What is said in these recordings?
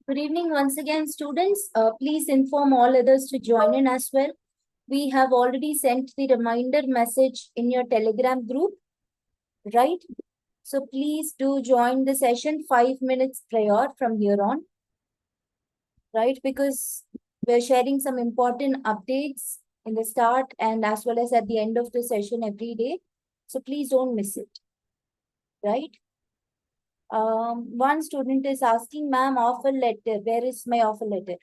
Good evening once again, students. Please inform all others to join in as well. We have already sent the reminder message in your Telegram group, right? So please do join the session 5 minutes prior from here on, right? Because we're sharing some important updates in the start and as well as at the end of the session every day. So please don't miss it, right? One student is asking, ma'am, offer letter. Where is my offer letter?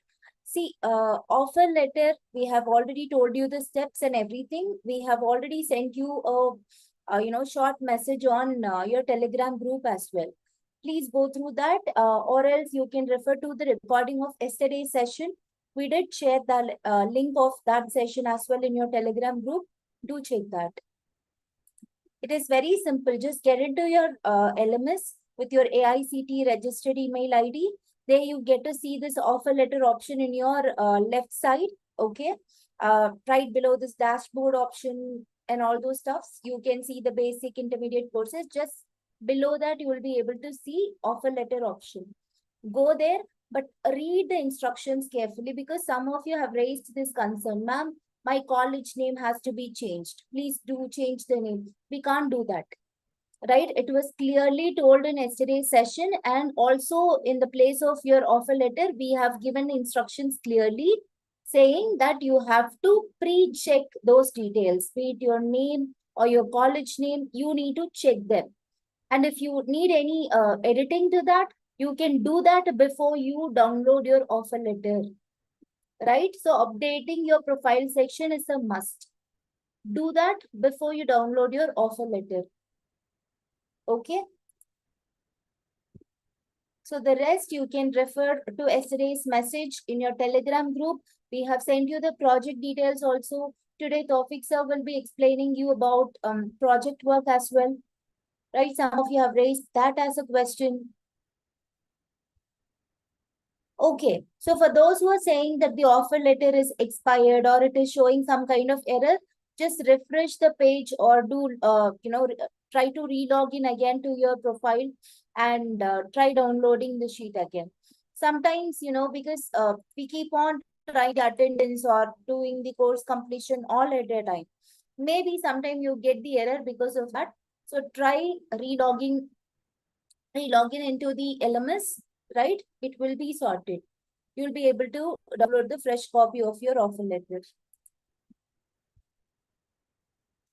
See, offer letter, we have already told you the steps and everything. We have already sent you a short message on your Telegram group as well. Please go through that, or else you can refer to the recording of yesterday's session. We did share the link of that session as well in your Telegram group. Do check that. It is very simple. Just get into your LMS with your AICT registered email ID. There you get to see this offer letter option in your left side. Okay. Right below this dashboard option and all those stuffs, you can see the basic intermediate courses. Just below that, you will be able to see offer letter option. Go there, but read the instructions carefully because some of you have raised this concern. Ma'am, my college name has to be changed. Please do change the name. We can't do that, right? It was clearly told in yesterday's session, and also in the place of your offer letter, we have given instructions clearly saying that you have to pre-check those details, be it your name or your college name, you need to check them. And if you need any editing to that, you can do that before you download your offer letter, right? So updating your profile section is a must. Do that before you download your offer letter. Okay. So the rest you can refer to yesterday's message in your Telegram group. We have sent you the project details also. Today, Tawfiq sir will be explaining you about project work as well. Right? Some of you have raised that as a question. Okay, so for those who are saying that the offer letter is expired or it is showing some kind of error, just refresh the page or do, try to re-log in again to your profile and try downloading the sheet again. Sometimes, because we keep on trying the attendance or doing the course completion all at a time. Maybe sometime you get the error because of that. So try re-log in into the LMS, right? It will be sorted. You'll be able to download the fresh copy of your offer letter.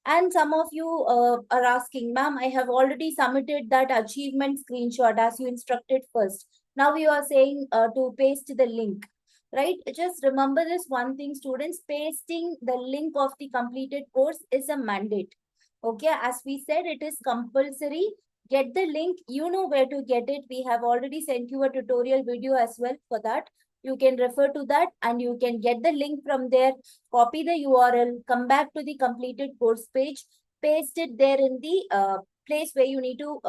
And some of you are asking, ma'am, I have already submitted that achievement screenshot as you instructed first. Now you are saying to paste the link, right? Just remember this one thing, students, pasting the link of the completed course is a mandate. Okay, as we said, it is compulsory. Get the link, you know where to get it. We have already sent you a tutorial video as well for that. You can refer to that and you can get the link from there, copy the URL, come back to the completed course page, paste it there in the place where you need to,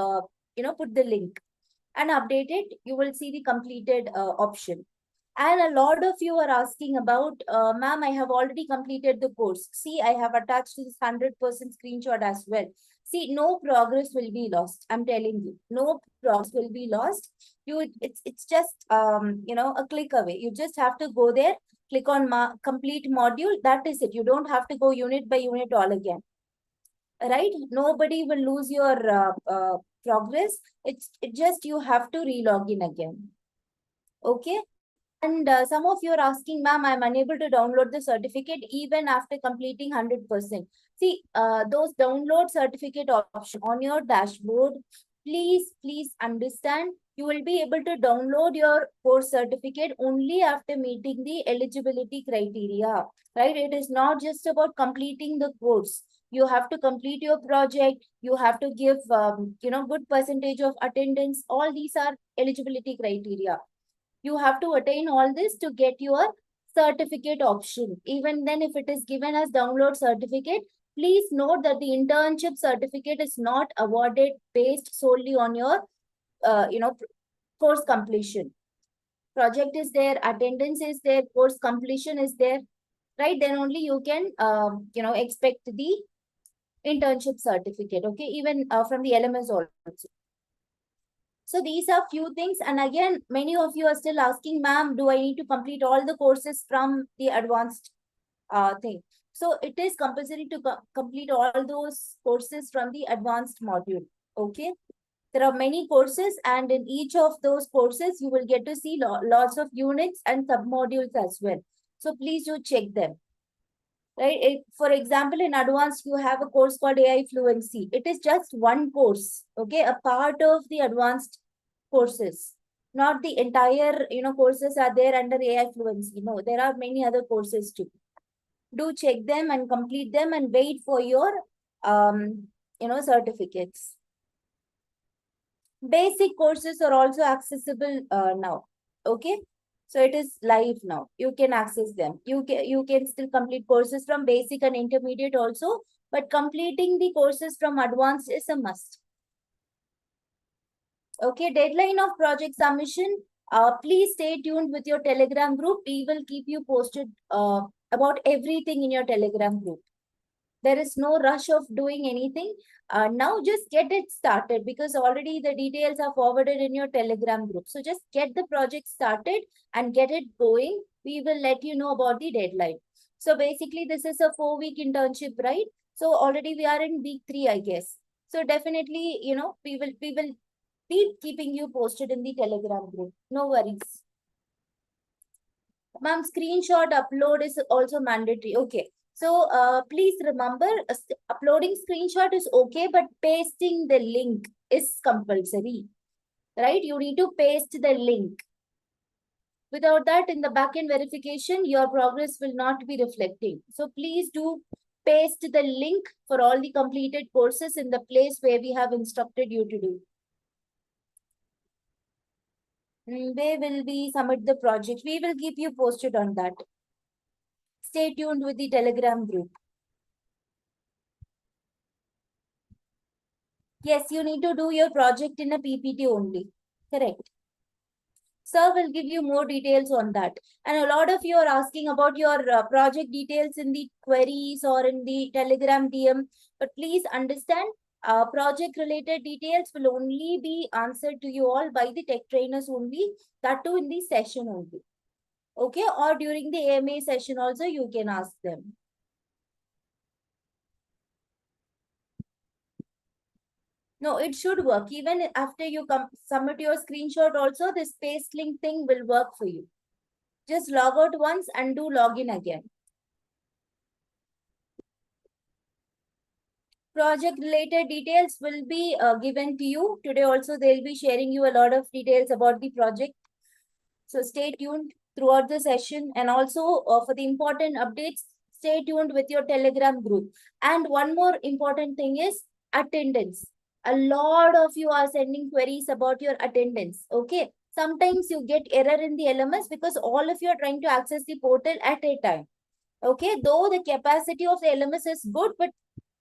put the link and update it. You will see the completed option. And a lot of you are asking about, ma'am, I have already completed the course. See, I have attached this 100% screenshot as well. See, no progress will be lost. I'm telling you, no progress will be lost. It's just, a click away. You just have to go there, click on complete module. That is it. You don't have to go unit by unit all again, right? Nobody will lose your progress. It just you have to re-log in again. Okay. And some of you are asking, ma'am, I'm unable to download the certificate even after completing 100%. See, those download certificate option on your dashboard, please understand, you will be able to download your course certificate only after meeting the eligibility criteria, right? It is not just about completing the course. You have to complete your project. You have to give, good percentage of attendance. All these are eligibility criteria. You have to attain all this to get your certificate option. Even then, if it is given as download certificate, please note that the internship certificate is not awarded based solely on your, course completion. Project is there, attendance is there, course completion is there, right? Then only you can, expect the internship certificate, okay? Even from the LMS also. So these are few things. And again, many of you are still asking, ma'am, do I need to complete all the courses from the advanced thing? So it is compulsory to complete all those courses from the advanced module. Okay. There are many courses, and in each of those courses, you will get to see lots of units and submodules as well. So please do check them. Right? For example, in advanced, you have a course called AI Fluency. It is just one course, okay, a part of the advanced courses. Not the entire, courses are there under AI Fluency. No, there are many other courses too. Do check them and complete them and wait for your, certificates. Basic courses are also accessible now. Okay. So it is live now. You can access them. You can still complete courses from basic and intermediate also, but completing the courses from advanced is a must. Okay, deadline of project submission. Please stay tuned with your Telegram group. We will keep you posted about everything in your Telegram group. There is no rush of doing anything. Now just get it started, because already the details are forwarded in your Telegram group. So just get the project started and get it going. We will let you know about the deadline. So basically this is a 4-week internship, right? So already we are in week 3, I guess. So definitely, we will be keeping you posted in the Telegram group. No worries. Ma'am, screenshot upload is also mandatory. Okay. So please remember, uploading screenshot is okay, but pasting the link is compulsory, right? You need to paste the link. Without that, in the backend verification, your progress will not be reflecting. So please do paste the link for all the completed courses in the place where we have instructed you to do. Where will we submit the project? We will keep you posted on that. Stay tuned with the Telegram group. Yes, you need to do your project in a PPT only. Correct. Sir will give you more details on that. And a lot of you are asking about your project details in the queries or in the Telegram DM. But please understand, project related details will only be answered to you all by the tech trainers only. That too in the session only. Okay. Or during the AMA session also you can ask them. No, it should work. Even after you submit your screenshot also, this paste link thing will work for you. Just log out once and do login again. Project related details will be given to you. Today also they'll be sharing you a lot of details about the project. So stay tuned throughout the session, and also for the important updates, stay tuned with your Telegram group. And one more important thing is attendance. A lot of you are sending queries about your attendance. Okay. Sometimes you get error in the LMS because all of you are trying to access the portal at a time. Okay. Though the capacity of the LMS is good, but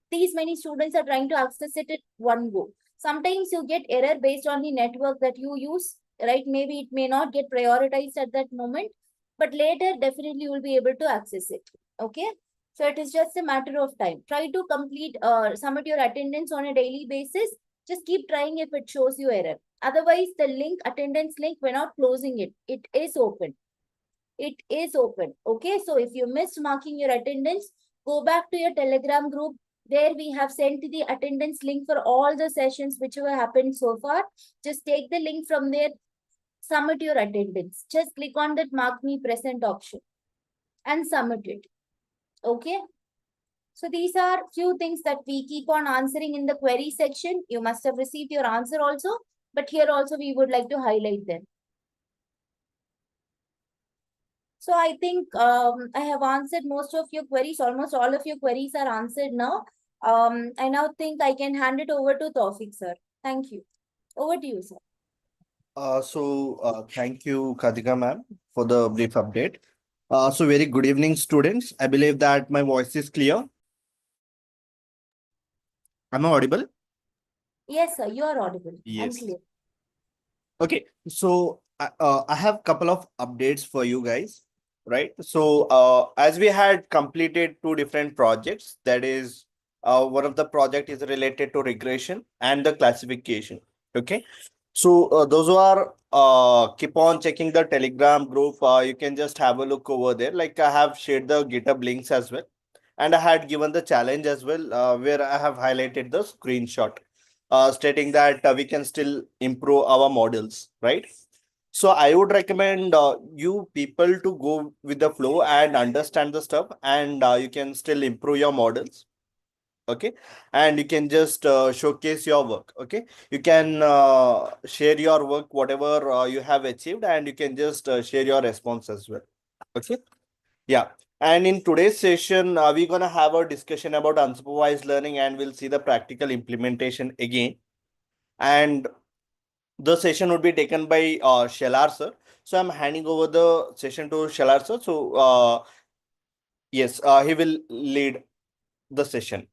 these many students are trying to access it at one go. Sometimes you get error based on the network that you use, right? Maybe it may not get prioritized at that moment, but later definitely you will be able to access it. Okay. So it is just a matter of time. Try to complete, submit your attendance on a daily basis. Just keep trying if it shows you error. Otherwise, the link, attendance link, we're not closing it. It is open. It is open. Okay. So if you missed marking your attendance, go back to your Telegram group. There we have sent the attendance link for all the sessions which have happened so far. Just take the link from there, submit your attendance. Just click on that mark me present option and submit it. Okay. So these are few things that we keep on answering in the query section. You must have received your answer also, but here also we would like to highlight them. So I think I have answered most of your queries. Almost all of your queries are answered now. I now think I can hand it over to Tawfiq, sir. Thank you. Over to you, sir. Thank you, Kadika ma'am, for the brief update. So very good evening, students. I believe that my voice is clear. Am I audible? Yes, sir. You are audible. I'm Yes. clear. Okay. So I have couple of updates for you guys, right? So as we had completed two different projects, that is, one of the project is related to regression and the classification. Okay. So those who are keep on checking the Telegram group, you can just have a look over there. Like I have shared the GitHub links as well, and I had given the challenge as well, where I have highlighted the screenshot, stating that we can still improve our models, right? So I would recommend you people to go with the flow and understand the stuff, and you can still improve your models. Okay, and you can just showcase your work. Okay, you can share your work, whatever you have achieved, and you can just share your response as well. Okay, yeah. And in today's session, we're gonna have a discussion about unsupervised learning, and we'll see the practical implementation again. And the session would be taken by Shelar sir. So I'm handing over the session to Shelar sir. So yes, he will lead the session.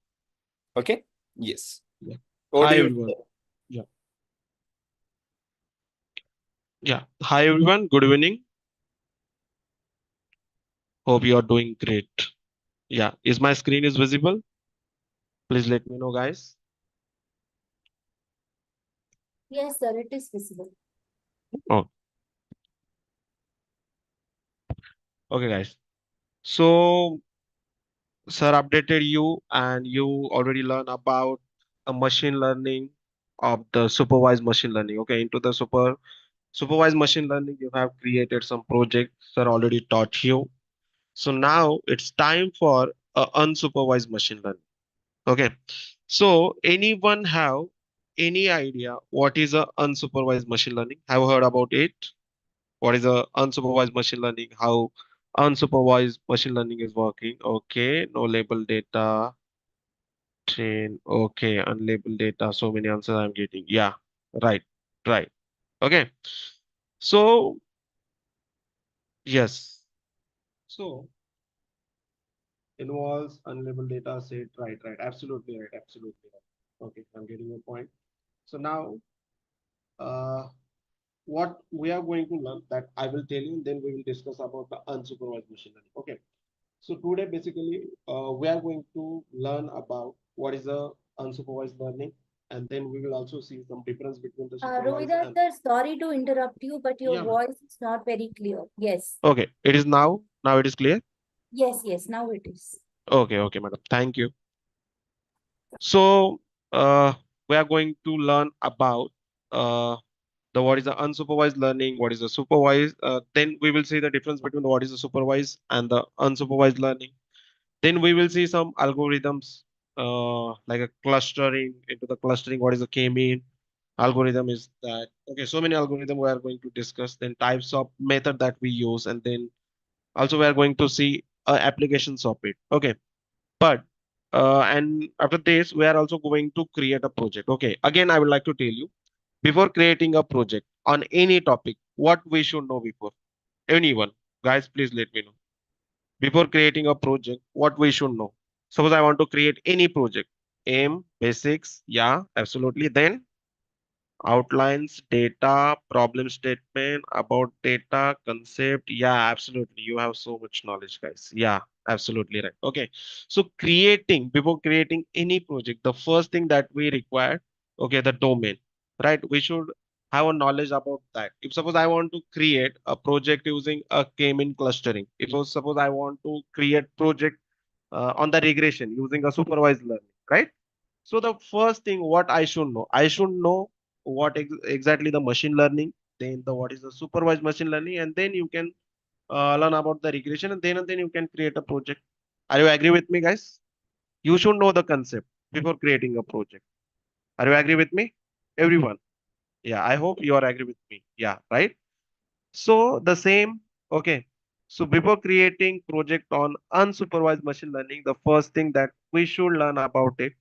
Okay. Yes. Yeah. Over to Hi you. everyone. Yeah. Yeah. Hi everyone. Good evening. Hope you are doing great. Yeah. Is my screen is visible? Please let me know, guys. Yes, sir, it is visible. Oh, okay, guys. So, sir updated you, and you already learned about a machine learning of the supervised machine learning. Okay, into the supervised machine learning, you have created some project. Sir already taught you. So now it's time for unsupervised machine learning. Okay. So anyone have any idea what is a unsupervised machine learning? Have you heard about it? What is a unsupervised machine learning? How unsupervised machine learning is working? Okay, no label data, train. Okay, unlabeled data. So many answers I'm getting. Yeah, right, right. Okay. So yes. So involves unlabeled data set. Right, right. Absolutely right. Absolutely right. Okay, I'm getting your point. So now uh, what we are going to learn that I will tell you, then we will discuss about the unsupervised machine learning. Okay. So today basically we are going to learn about what is a unsupervised learning, and then we will also see some difference between the supervised Rohida and sir, sorry to interrupt you, but your yeah, ma'am. voice is not very clear. Yes. Okay. It is now. Now it is clear. Yes, yes, now it is. Okay, okay, madam. Thank you. So uh, we are going to learn about uh, the what is the unsupervised learning, what is the supervised. Then we will see the difference between what is the supervised and the unsupervised learning. Then we will see some algorithms like a clustering into the clustering. What is the k-mean algorithm is that? Okay, so many algorithm we are going to discuss. Then types of method that we use, and then also we are going to see applications of it. Okay, but and after this we are also going to create a project. Okay, again I would like to tell you before creating a project on any topic, what we should know before. Anyone, guys, please let me know before creating a project what we should know. Suppose I want to create any project, aim, basics, yeah, absolutely. Then outlines, data, problem statement, about data, concept. Yeah, absolutely. You have so much knowledge, guys. Yeah, absolutely right. Okay. So before creating any project, the first thing that we require, okay, the domain, right? We should have a knowledge about that. If suppose I want to create a project using a k-mean clustering, if suppose I want to create project on the regression using a supervised learning, right? So the first thing what I should know what exactly the machine learning, then the what is the supervised machine learning, and then you can learn about the regression, and then you can create a project. Are you agree with me, guys? You should know the concept before creating a project. Are you agree with me, everyone? Yeah, I hope you are agree with me. Yeah, right. So the same, okay. So before creating project on unsupervised machine learning, the first thing that we should learn about it,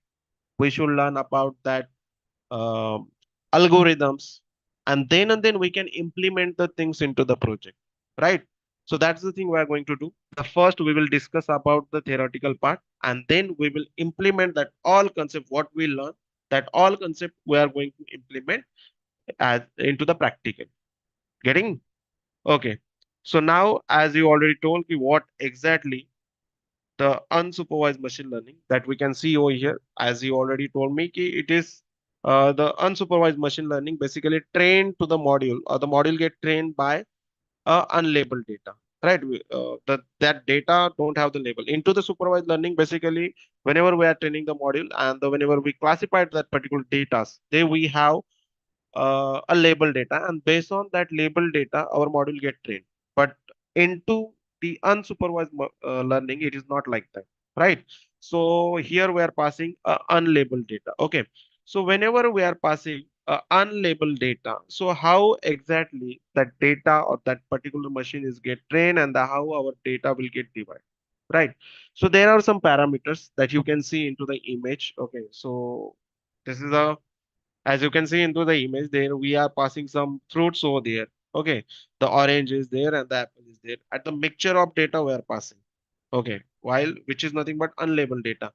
we should learn about that um, algorithms, and then we can implement the things into the project, right? So that's the thing we are going to do. The first we will discuss about the theoretical part, and then we will implement that all concept what we learn, that all concept we are going to implement as into the practical. Getting? Okay. So now, as you already told me, what exactly the unsupervised machine learning that we can see over here, as you already told me, ki it is the unsupervised machine learning basically trained to the module, or the module get trained by unlabeled data, right? That data don't have the label. Into the supervised learning, basically, whenever we are training the module, and whenever we classified that particular data, they we have a label data, and based on that label data our module get trained. But into the unsupervised learning, it is not like that, right? So here we are passing unlabeled data. Okay, so whenever we are passing unlabeled data, so how exactly that data or that particular machine is get trained, and how our data will get divided, right? So there are some parameters that you can see into the image. Okay, so this is a, as you can see into the image, there we are passing some fruits over there. Okay, the orange is there and the apple is there. At the mixture of data we are passing. Okay, while which is nothing but unlabeled data.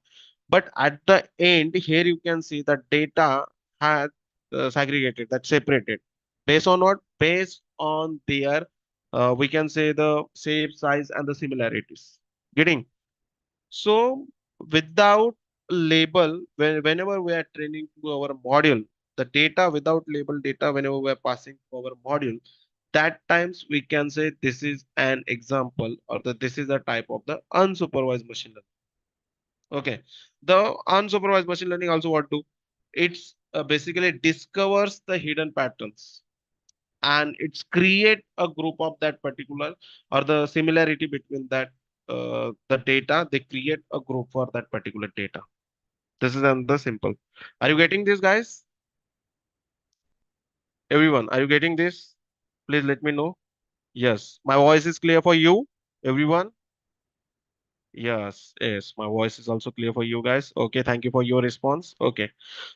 But at the end here you can see that data had segregated, that separated. Based on what? Based on their we can say the shape, size, and the similarities. Getting? So without label, whenever we are training to our module, the data without label data, whenever we are passing to our module, that times we can say this is an example, or that this is a type of the unsupervised machine learning. Okay, the unsupervised machine learning also what do? It's basically discovers the hidden patterns, and it's create a group of that particular, or the similarity between that the data, they create a group for that particular data. This is another simple. Are you getting this, guys? Everyone, are you getting this? Please let me know. Yes, my voice is clear for you, everyone. Yes, yes, my voice is also clear for you guys. Okay, thank you for your response. Okay,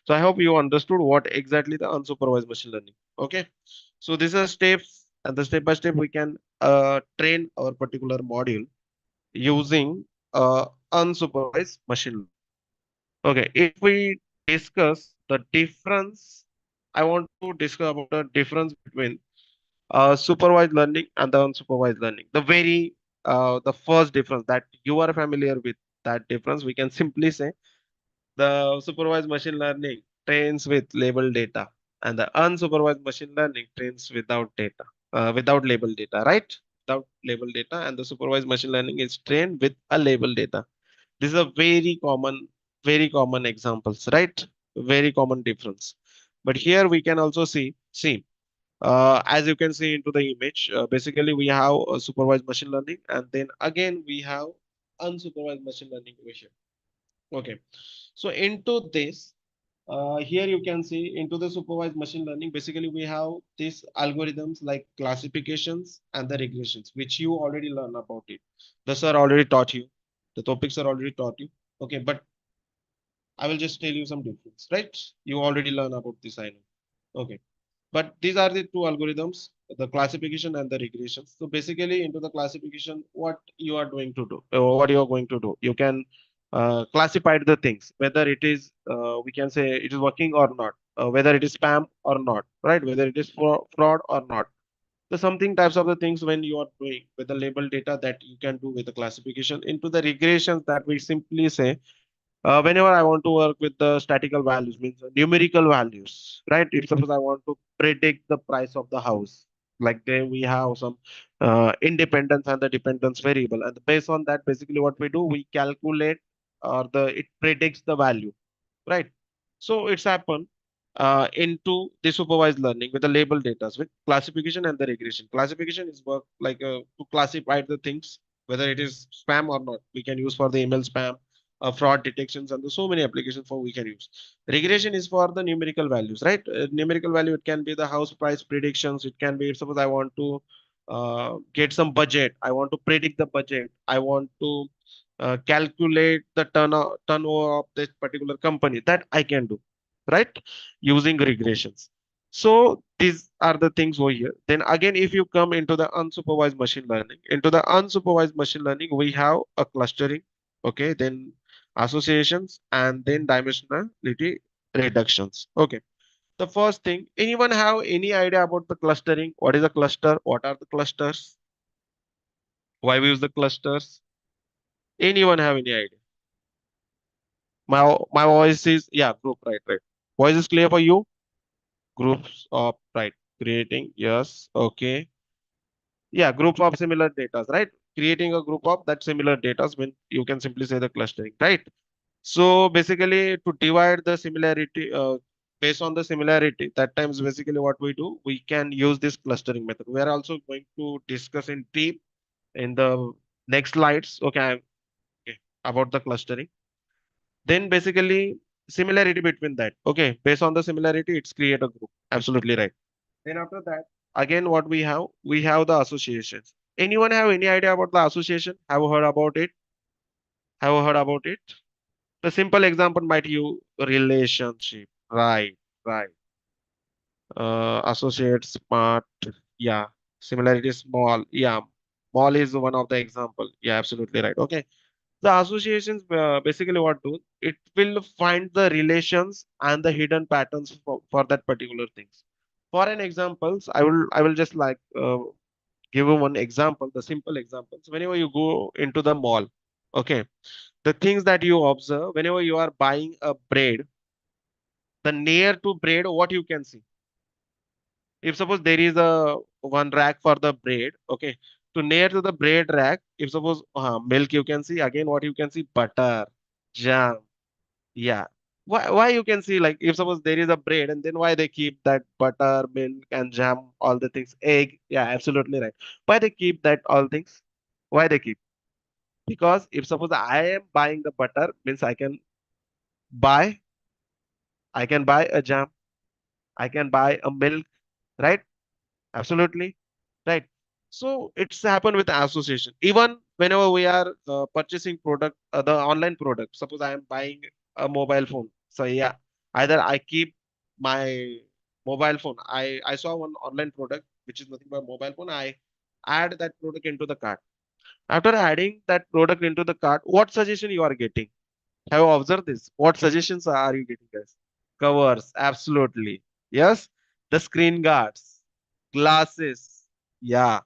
so I hope you understood what exactly the unsupervised machine learning. Okay, so these are steps, and the step by step we can train our particular module using unsupervised machine learning. Okay, if we discuss the difference, I want to discuss about the difference between supervised learning and the unsupervised learning. The first difference that you are familiar with, that difference we can simply say the supervised machine learning trains with labeled data, and the unsupervised machine learning trains without data, without labeled data, right? Without labeled data, and the supervised machine learning is trained with a labeled data. This is a very common examples, right? Very common difference. But here we can also see as you can see into the image, basically we have a supervised machine learning, and then again we have unsupervised machine learning over here. Okay, so into this, here you can see into the supervised machine learning, basically we have these algorithms like classifications and the regressions, which you already learn about it. The sir already taught you. The topics are already taught you. Okay, but I will just tell you some difference, right? You already learn about this, I know. Okay. But these are the two algorithms, the classification and the regression. So basically into the classification, what you are doing to do, what you are going to do, you can classify the things, whether it is, we can say it is working or not, whether it is spam or not, right? Whether it is fraud or not. So something types of the things when you are doing with the label data that you can do with the classification. Into the regressions, that we simply say whenever I want to work with the statical values, means numerical values, right? If suppose I want to predict the price of the house, like there we have some independence and the dependence variable, and based on that, basically what we do, we calculate, or the it predicts the value, right? So it's happened into the supervised learning with the label data, with classification and the regression. Classification is work like to classify the things, whether it is spam or not. We can use for the email spam, fraud detections, and there's so many applications for we can use. Regression is for the numerical values, right? Numerical value, it can be the house price predictions. It can be, suppose I want to get some budget. I want to predict the budget. I want to calculate the turnover of this particular company, that I can do, right? Using regressions. So these are the things over here. Then again, if you come into the unsupervised machine learning, into the unsupervised machine learning, we have a clustering, okay, then associations, and then dimensionality reductions. Okay. The first thing, anyone have any idea about the clustering? What is a cluster? What are the clusters? Why we use the clusters? Anyone have any idea? My voice is, yeah, group, right, right. Voice is clear for you? Groups of, right, creating, yes, okay. Yeah, group of similar data, right? Creating a group of that similar data when you can simply say the clustering, right? So basically to divide the similarity based on the similarity, that times basically what we do, we can use this clustering method. We are also going to discuss in deep in the next slides, okay, okay, about the clustering. Then basically similarity between that, okay, based on the similarity, it's create a group. Absolutely right. Then after that, again, what we have the associations. Anyone have any idea about the association? Have you heard about it? Have you heard about it? The simple example might you relationship, right, right. Associate, smart, yeah. Similarity, small, yeah. Small is one of the example. Yeah, absolutely right. Okay. The associations basically what do? It will find the relations and the hidden patterns for that particular things. For an examples, I will just like give you one example, the simple examples. Whenever you go into the mall, okay, the things that you observe whenever you are buying a bread, the near to bread, what you can see. If suppose there is a one rack for the bread, okay, to near to the bread rack, if suppose milk you can see, again what you can see, butter, jam, yeah. Why you can see, like if suppose there is a bread and then why they keep that butter, milk and jam, all the things, egg, yeah, absolutely right. Why they keep that all things? Why they keep? Because if suppose I am buying the butter, means buy, I can buy a jam, I can buy a milk, right? Absolutely. Right. So it's happened with association. Even whenever we are purchasing product, the online product, suppose I am buying a mobile phone. So yeah, either I keep my mobile phone. I saw one online product which is nothing but mobile phone. I add that product into the cart. After adding that product into the cart, what suggestion you are getting? Have you observed this? What suggestions are you getting, guys? Covers, absolutely. Yes. The screen guards, glasses, yeah,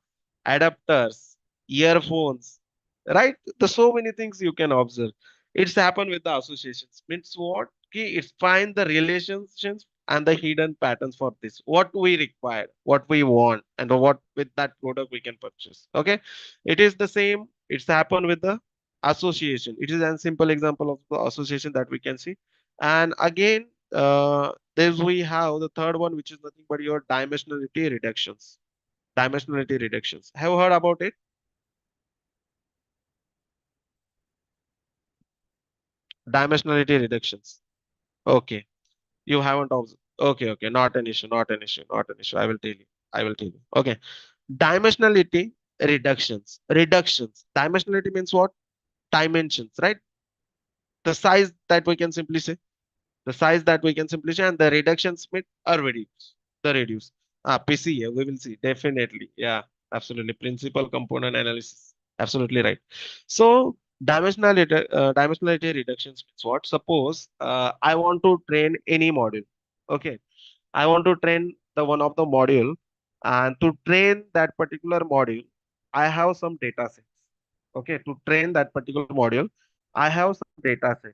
adapters, earphones, right? The so many things you can observe. It's happened with the associations. Means what? Okay, it's find the relationships and the hidden patterns for this. What we require, what we want, and what with that product we can purchase. Okay, it is the same. It's happened with the association. It is a simple example of the association that we can see. And again, there's we have the third one, which is nothing but your dimensionality reductions. Dimensionality reductions. Have you heard about it? Dimensionality reductions. Okay. You haven't observed. Okay, okay. Not an issue, not an issue, not an issue. I will tell you. I will tell you. Okay. Dimensionality reductions. Reductions. Dimensionality means what? Dimensions, right? The size that we can simply say. The size that we can simply say, and the reductions mean are reduced. The reduce. PCA, we will see. Definitely. Yeah, absolutely. Principal component analysis. Absolutely right. So dimensionality reductions means what? Suppose I want to train any module. Okay. I want to train the one of the module, and to train that particular module, I have some data sets. Okay. To train that particular module, I have some data set.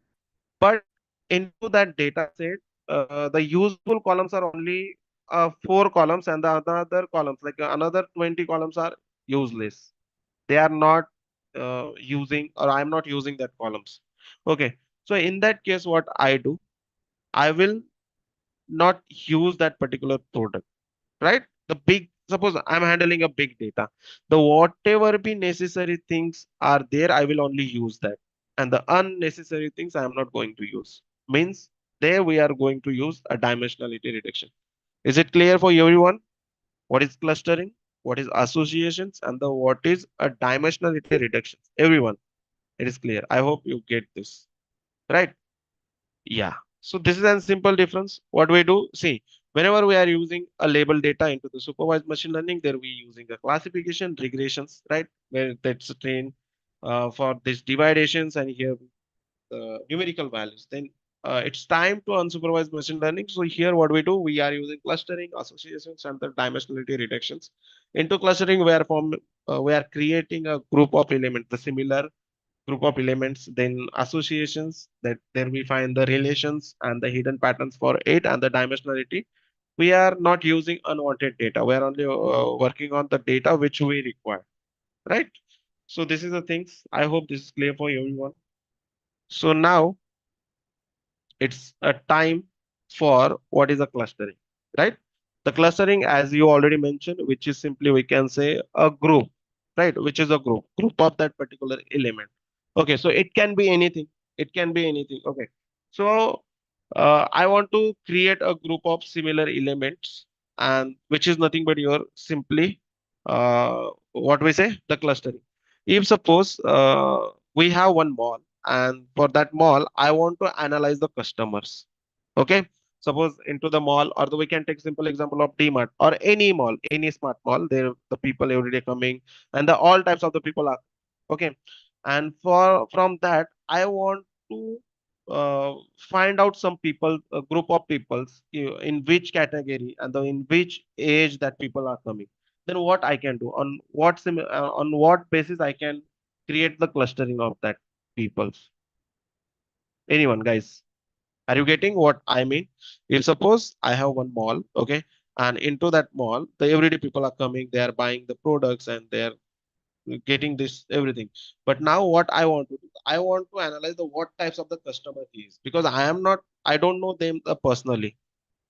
But into that data set, the useful columns are only four columns, and the other columns, like another 20 columns, are useless. They are not using, or I'm not using that columns. Okay. So in that case, what I do, I will not use that particular product, right? The big, suppose I'm handling a big data, the whatever be necessary things are there, I will only use that, and the unnecessary things I am not going to use. Means there we are going to use a dimensionality reduction. Is it clear for everyone? What is clustering, what is associations, and the what is a dimensionality reduction? Everyone, it is clear. I hope you get this, right? Yeah. So this is a simple difference. What we do, see, whenever we are using a label data into the supervised machine learning, there we using a classification regressions, right? Where that's trained for these dividations and here numerical values. Then it's time to unsupervised machine learning. So here what we do, we are using clustering, associations, and the dimensionality reductions. Into clustering, we are creating a group of elements, the similar group of elements, then associations, that there we find the relations and the hidden patterns for it, and the dimensionality. We are not using unwanted data. We are only working on the data which we require, right? So this is the things. I hope this is clear for everyone. So now it's a time for what is a clustering, right? The clustering, as you already mentioned, which is simply we can say a group, right? Which is a group of that particular element. Okay, so it can be anything. It can be anything. Okay, so I want to create a group of similar elements, and which is nothing but your simply what we say the clustering. If suppose we have one mall, and for that mall I want to analyze the customers. Okay, suppose into the mall, or we can take simple example of DMart or any mall, any smart mall. There the people every day coming, and the all types of the people are okay. And for from that I want to find out some people, a group of peoples, in which category and in which age that people are coming. Then what I can do, on what on what basis I can create the clustering of that peoples. Anyone, guys? Are you getting what I mean? If suppose I have one mall, okay, and into that mall, the everyday people are coming, they are buying the products and they are getting this everything. But now what I want to do, I want to analyze the what types of the customer he is, because I don't know them personally.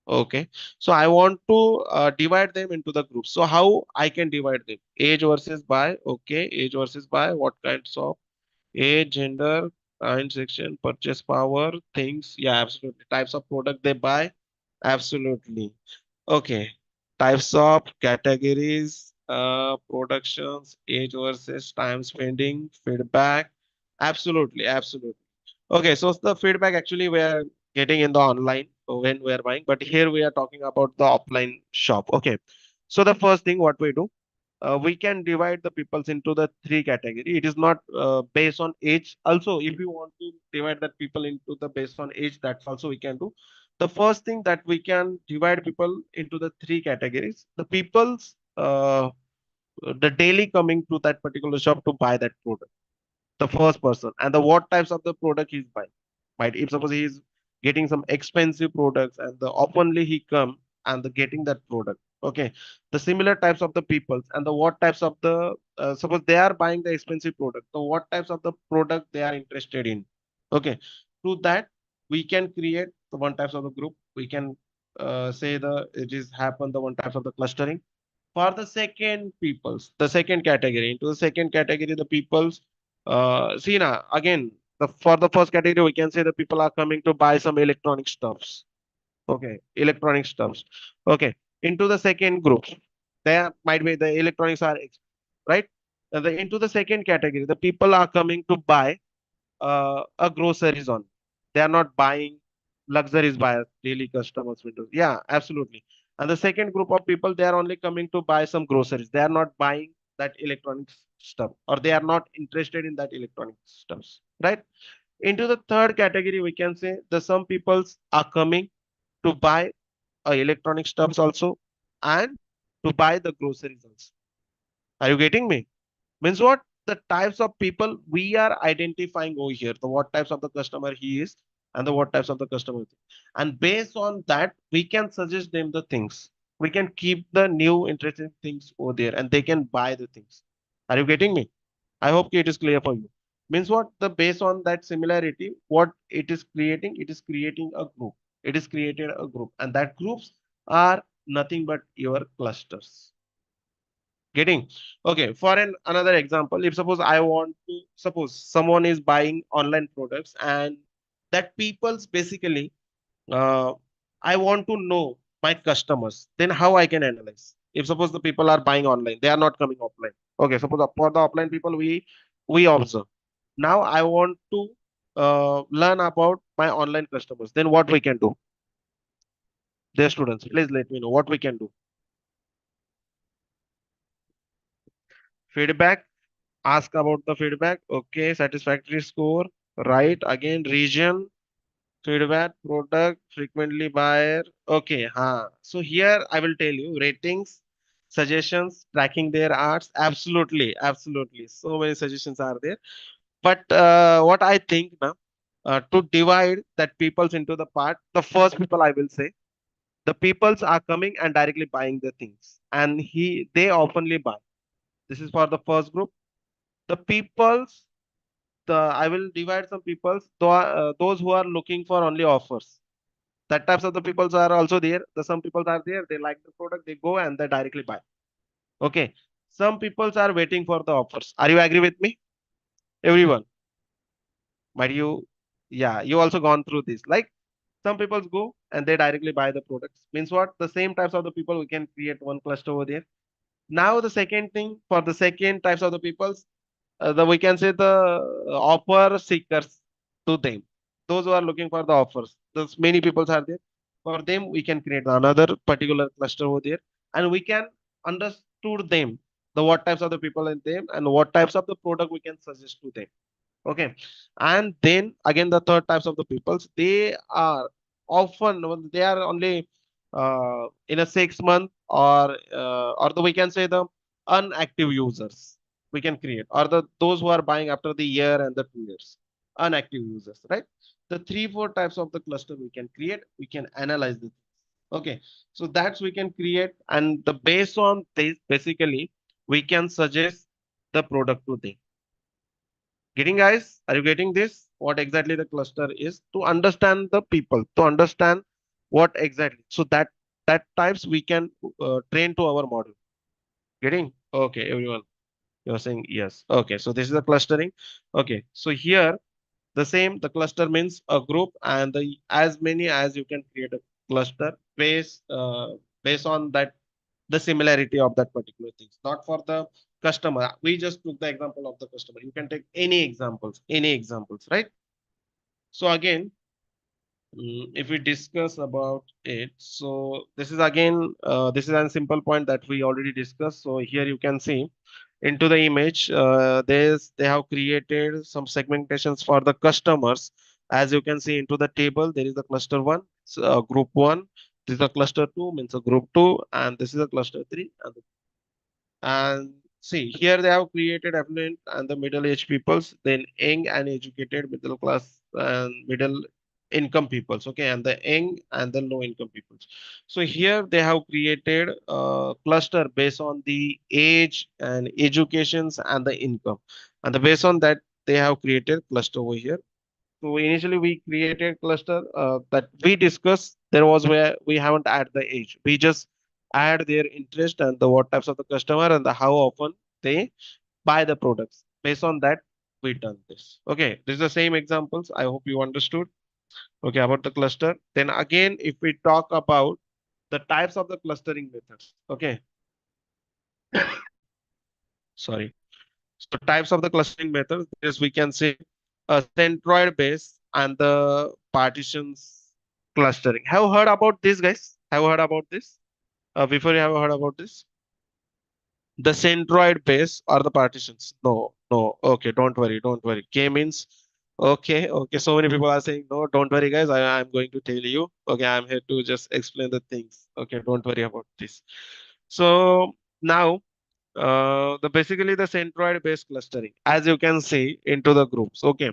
Okay, so I want to divide them into the groups. So how I can divide them? Age versus by, okay, age versus by, what kinds of age, gender, kind, section, purchase power, things. Yeah, absolutely. Types of product they buy. Absolutely. Okay. Types of categories, productions, age versus time spending, feedback. Absolutely, absolutely. Okay, so the feedback actually we are getting in the online when we are buying, but here we are talking about the offline shop. Okay, so the first thing what we do, we can divide the peoples into the three category. It is not based on age. Also, if you want to divide that people into the based on age, that's also we can do. The first thing that we can divide people into the three categories. The people's the daily coming to that particular shop to buy that product, the first person, and the what types of the product he's buying. Right, if suppose he is getting some expensive products and the oftenly he come and the getting that product. Okay, the similar types of the peoples, and the what types of the suppose they are buying the expensive product, so what types of the product they are interested in. Okay, to that we can create the one types of the group. We can say the it is happen the one types of the clustering. For the second peoples, the second category, into the second category, the peoples, see now again, the for the first category we can say the people are coming to buy some electronic stuffs. Okay, electronic stuffs. Okay, into the second group, there might be the electronics are right. And into the second category, the people are coming to buy a groceries on. They are not buying luxuries buyers, daily customers, windows. Yeah, absolutely. And the second group of people, they are only coming to buy some groceries. They are not buying that electronics stuff, or they are not interested in that electronic stuffs, right? Into the third category, we can say the some peoples are coming to buy electronic stuffs also, and to buy the groceries also. Are you getting me? Means what? The types of people we are identifying over here, the what types of the customer he is, and the what types of the customer is. And based on that, we can suggest them the things. We can keep the new interesting things over there, and they can buy the things. Are you getting me? I hope it is clear for you. Means what? The based on that similarity, what it is creating a group. It is created a group, and that groups are nothing but your clusters. Getting? Okay, for another example, if suppose I want to suppose someone is buying online products, and that people's basically uh, I want to know my customers, then how I can analyze? If suppose the people are buying online, they are not coming offline. Okay, suppose for the offline people we observe. Now I want to learn about my online customers. Then what we can do? Dear students, please let me know what we can do. Feedback. Ask about the feedback. Okay, satisfactory score. Right. Again, region, feedback, product, frequently buyer. Okay, huh. So here I will tell you ratings, suggestions, tracking their arts. Absolutely, absolutely. So many suggestions are there. But what I think now, to divide that peoples into the part, the first people I will say, the peoples are coming and directly buying the things, and they oftenly buy. This is for the first group. The peoples, the I will divide some peoples, those who are looking for only offers. That types of the peoples are also there. The some peoples are there, they like the product, they go and they directly buy. Okay. Some peoples are waiting for the offers. Are you agree with me? Everyone, might you? Yeah, you also gone through this. Like some people go and they directly buy the products. Means what? The same types of the people we can create one cluster over there. Now the second thing for the second types of the peoples, the we can say the offer seekers to them. Those who are looking for the offers. There's many people are there. For them, we can create another particular cluster over there, and we can understood them the what types of the people in them and what types of the product we can suggest to them. Okay. And then again, the third types of the peoples, they are often, well, they are only in a 6 month or the we can say the unactive users we can create, or the those who are buying after the year and the 2 years, unactive users, right? The three four types of the cluster we can create, we can analyze this. Okay. So that's we can create, and the based on this basically we can suggest the product to them. Getting, guys? Are you getting this? What exactly the cluster is, to understand the people, to understand what exactly. So that types we can train to our model. Getting? Okay, everyone. You're saying yes. Okay, so this is the clustering. Okay, so here the same. The cluster means a group, and the as many as you can create a cluster based on that the similarity of that particular things, not for the customer. We just took the example of the customer. You can take any examples, right? So again, if we discuss about it, so this is again, this is a simple point that we already discussed. So here you can see into the image, they have created some segmentations for the customers. As you can see into the table, there is the cluster one, group one. This is the cluster two, means a group two, and this is a cluster three, and see, here they have created affluent and the middle-aged peoples, then young and educated middle class and middle income peoples. Okay, and the young and the low income peoples. So here they have created a cluster based on the age and educations and the income, and the based on that they have created cluster over here. So initially we created cluster that we discussed. There was where we haven't add the age. We just add their interest and the what types of the customer and the how often they buy the products. Based on that, we done this. Okay, this is the same examples. I hope you understood. Okay, about the cluster. Then again, if we talk about the types of the clustering methods. Okay, sorry. So types of the clustering methods, there is we can say a centroid base and the partitions clustering. Have heard about this, guys? Have heard about this? Before you have heard about this, the centroid base or the partitions? No, no. Okay, don't worry, don't worry. K means okay, okay. So many people are saying no, don't worry, guys. I'm going to tell you. Okay, I'm here to just explain the things. Okay, don't worry about this. So now the basically the centroid based clustering, as you can see into the groups. Okay,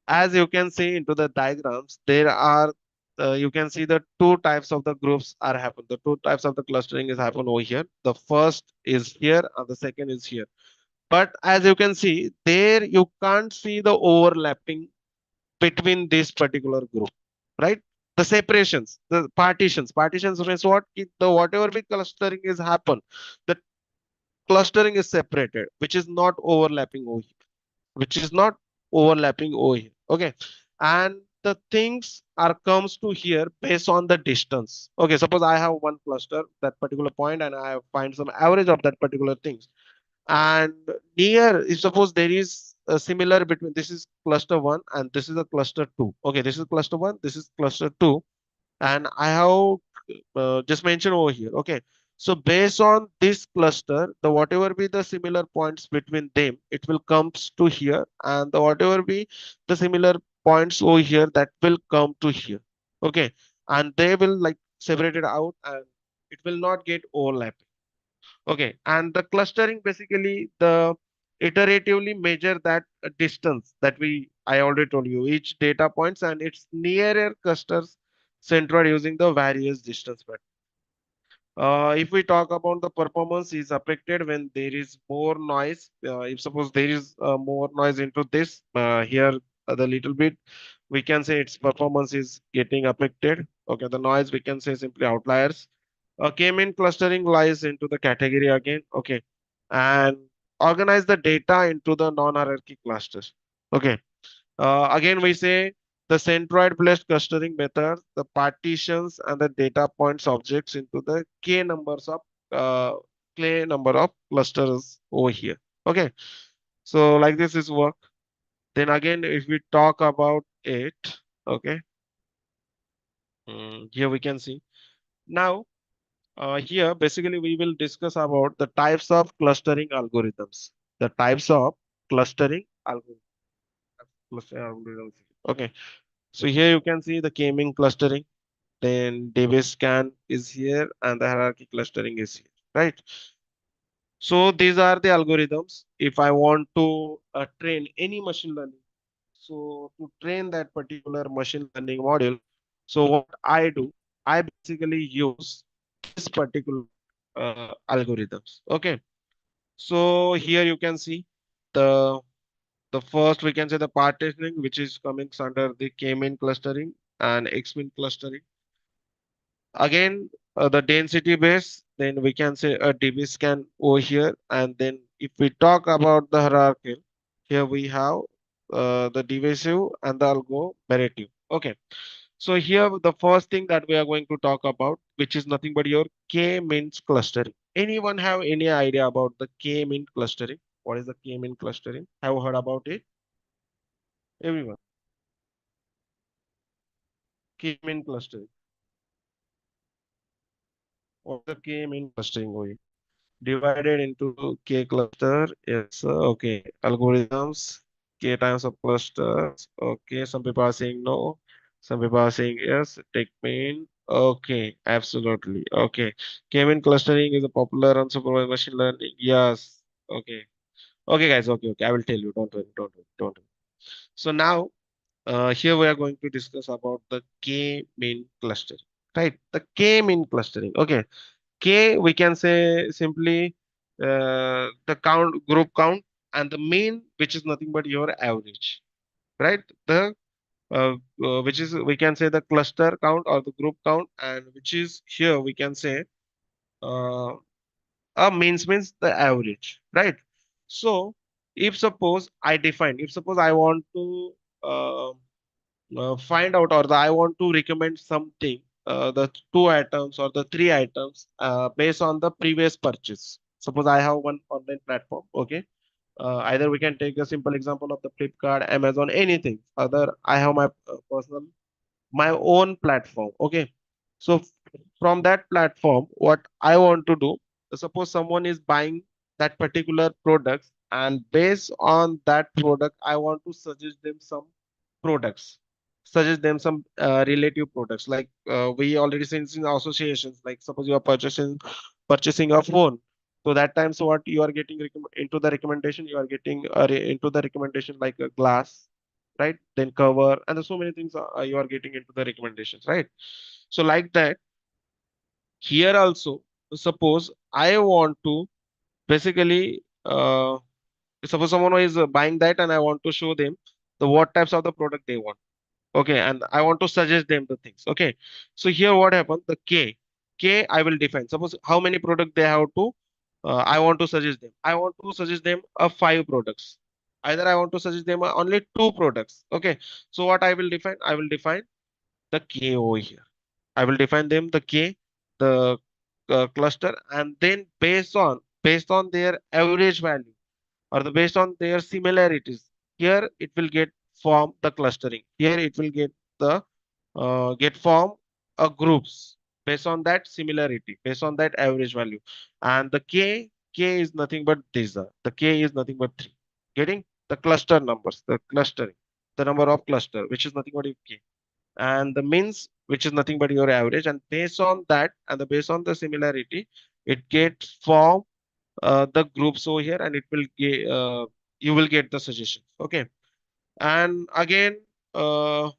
as you can see into the diagrams, there are you can see the two types of the groups are happen. The two types of the clustering is happen over here. The first is here and the second is here. But as you can see there, you can't see the overlapping between this particular group, right? The separations, the partitions means what? The whatever big clustering is happen, the clustering is separated, which is not overlapping over here, which is not overlapping over here. Okay. And the things are comes to here based on the distance. Okay. Suppose I have one cluster, that particular point, and I find some average of that particular things. And near, if suppose there is a similar between, this is cluster one and this is a cluster two. Okay. This is cluster one, this is cluster two. And I have just mentioned over here. Okay. So based on this cluster, the whatever be the similar points between them, it will comes to here, and the whatever be the similar points over here, that will come to here. Okay, and they will like separate it out, and it will not get overlapping. Okay, and the clustering basically the iteratively measure that distance that I already told you, each data points and its nearer clusters centroid using the various distance method. If we talk about the performance is affected when there is more noise. If suppose there is more noise into this here, the little bit, we can say its performance is getting affected. Okay, the noise we can say simply outliers. K-mean clustering lies into the category again. Okay, and organize the data into the non-hierarchy clusters. Okay, again, we say the centroid-based clustering method, the partitions and the data points objects into the uh, k number of clusters over here. Okay, so like this is work. Then again, if we talk about it, okay, here we can see now. Here, basically, we will discuss about the types of clustering algorithms. The types of clustering algorithms. Okay, so here you can see the k-mean clustering. Then Davis scan is here and the hierarchy clustering is here, right? So these are the algorithms. If I want to train any machine learning, so to train that particular machine learning module, so what I do, I basically use this particular algorithms. Okay. So here you can see the the first we can say the partitioning, which is coming under the k-mean clustering and x-mean clustering. Again, the density base, then we can say a DB scan over here. And then if we talk about the hierarchy, here we have the divisive and the algorithmic. Okay. So here the first thing that we are going to talk about, which is nothing but your k-means clustering. Anyone have any idea about the k-mean clustering? What is the k-mean clustering? Have you heard about it? Everyone. K-mean clustering. What is the k-mean clustering over here? Divided into k cluster. Yes, okay. Algorithms, k times of clusters. Okay, some people are saying no, some people are saying yes. Take mean. Okay, absolutely. Okay, k-mean clustering is a popular unsupervised machine learning. Yes. Okay. Okay, guys. Okay, okay. I will tell you. Don't worry. Don't worry. Don't worry. So now, here we are going to discuss about the k-mean clustering. Right, the k-mean clustering. Okay, K, we can say simply the group count, and the mean, which is nothing but your average, right? Which is we can say the cluster count or the group count, and which is here we can say uh, a means the average, right? So if suppose I want to uh, find out, or I want to recommend something, the two items or the three items based on the previous purchase. Suppose I have one online platform, okay. Either we can take a simple example of the Flipkart, Amazon, anything. Other, I have my personal, my own platform, okay. So from that platform, what I want to do, suppose someone is buying that particular product, and based on that product, I want to suggest them some products, suggest them some relative products. Like we already seen in associations, like suppose you are purchasing a phone. So that time, so what you are getting into the recommendation, you are getting into the recommendation like a glass, right? Then cover, and there's so many things you are getting into the recommendations, right? So like that, here also, suppose I want to basically suppose someone is buying that, and I want to show them the what types of the product they want. Okay, and I want to suggest them the things. Okay, so here what happens? The K I will define. Suppose how many product they have to. I want to suggest them. I want to suggest them five products. Either I want to suggest them only two products. Okay, so what I will define? I will define the K over here. I will define them the K, the cluster, and then based on their average value, or based on their similarities. Here it will get form the clustering. Here it will get form a groups based on that similarity, based on that average value. And the K is nothing but these are. The K is nothing but three. Getting the cluster numbers, the clustering, the number of cluster, which is nothing but K. And the means, which is nothing but your average. And based on that, and based on the similarity, it gets form the groups over here, and it will get you will get the suggestions. Okay, and again, uh,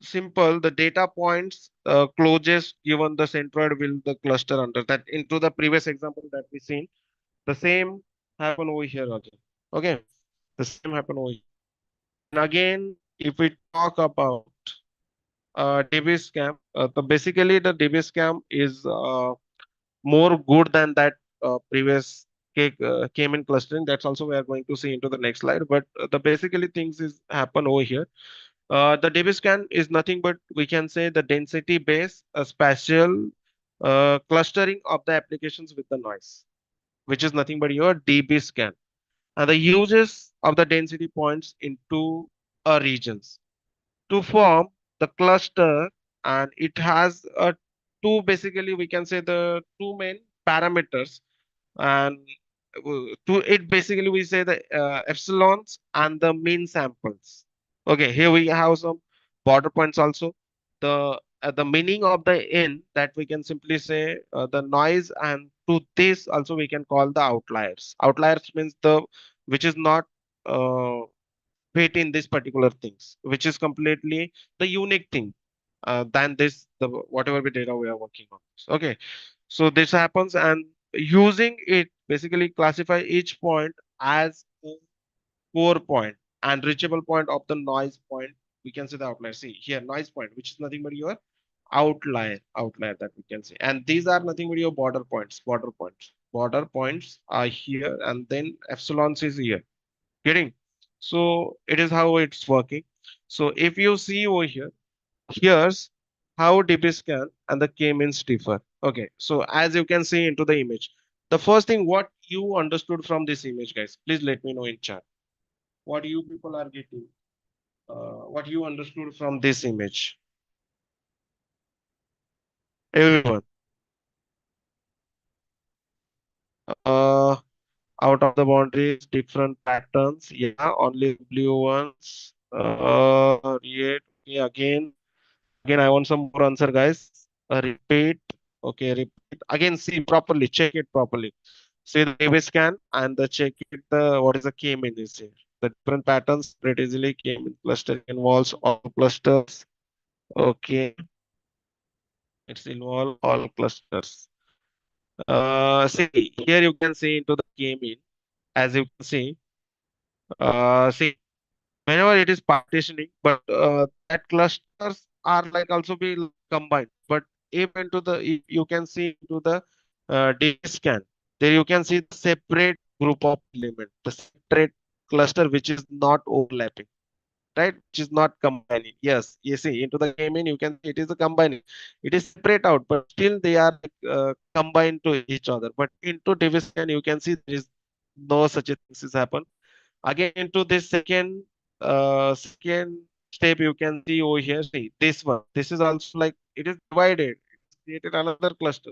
simple, the data points closest given the centroid will the cluster under that. Into the previous example that we seen, the same happen over here again. Okay, the same happen over here. And again, if we talk about DB scam, the basically the DB scam is more good than that previous came in clustering. That's also we are going to see into the next slide. But the basically things is happen over here. The DB scan is nothing but we can say the density base, a spatial clustering of the applications with the noise, which is nothing but your DB scan, and the uses of the density points into a regions to form the cluster, and it has two, basically we can say the two main parameters, and to it basically we say the epsilons and the mean samples. Okay, here we have some border points also. The meaning of the n, that we can simply say the noise, and to this also we can call the outliers. Outliers means the which is not uh, fit in this particular things, which is completely the unique thing than this the whatever the data we are working on. Okay, so this happens, and using it basically classify each point as a core point and reachable point of the noise point. We can say the outlier. See here, noise point, which is nothing but your outlier that we can say, and these are nothing but your border points are here, and then epsilons is here. Getting? So it is how it's working. So if you see over here, here's how DB scan and the k-means differ. Okay, so as you can see into the image, the first thing what you understood from this image, guys, please let me know in chat. What you people are getting, what you understood from this image. Everyone, uh, out of the boundaries, different patterns. Yeah, only the blue ones. Yet, okay, again, I want some more answer, guys. Repeat. Okay, repeat. Again, see properly, check it properly. See the DB scan and the check it the what is the K-mean is here. The different patterns spread easily. K-mean clustering involves all clusters. Okay, it's involve all clusters. See here you can see into the K-mean, as you can see. See whenever it is partitioning, but that clusters are like also be combined. But if into the if you can see into the DB scan, there you can see the separate group of element, the separate cluster which is not overlapping, right? Which is not combining. Yes, you see into the gaming, you can see it is a combining. It is separate out, but still they are like, combined to each other. But into DB scan, you can see there is no such a things is happen. Again, into this second step, you can see over here. See this one. This is also like it is divided. It's created another cluster.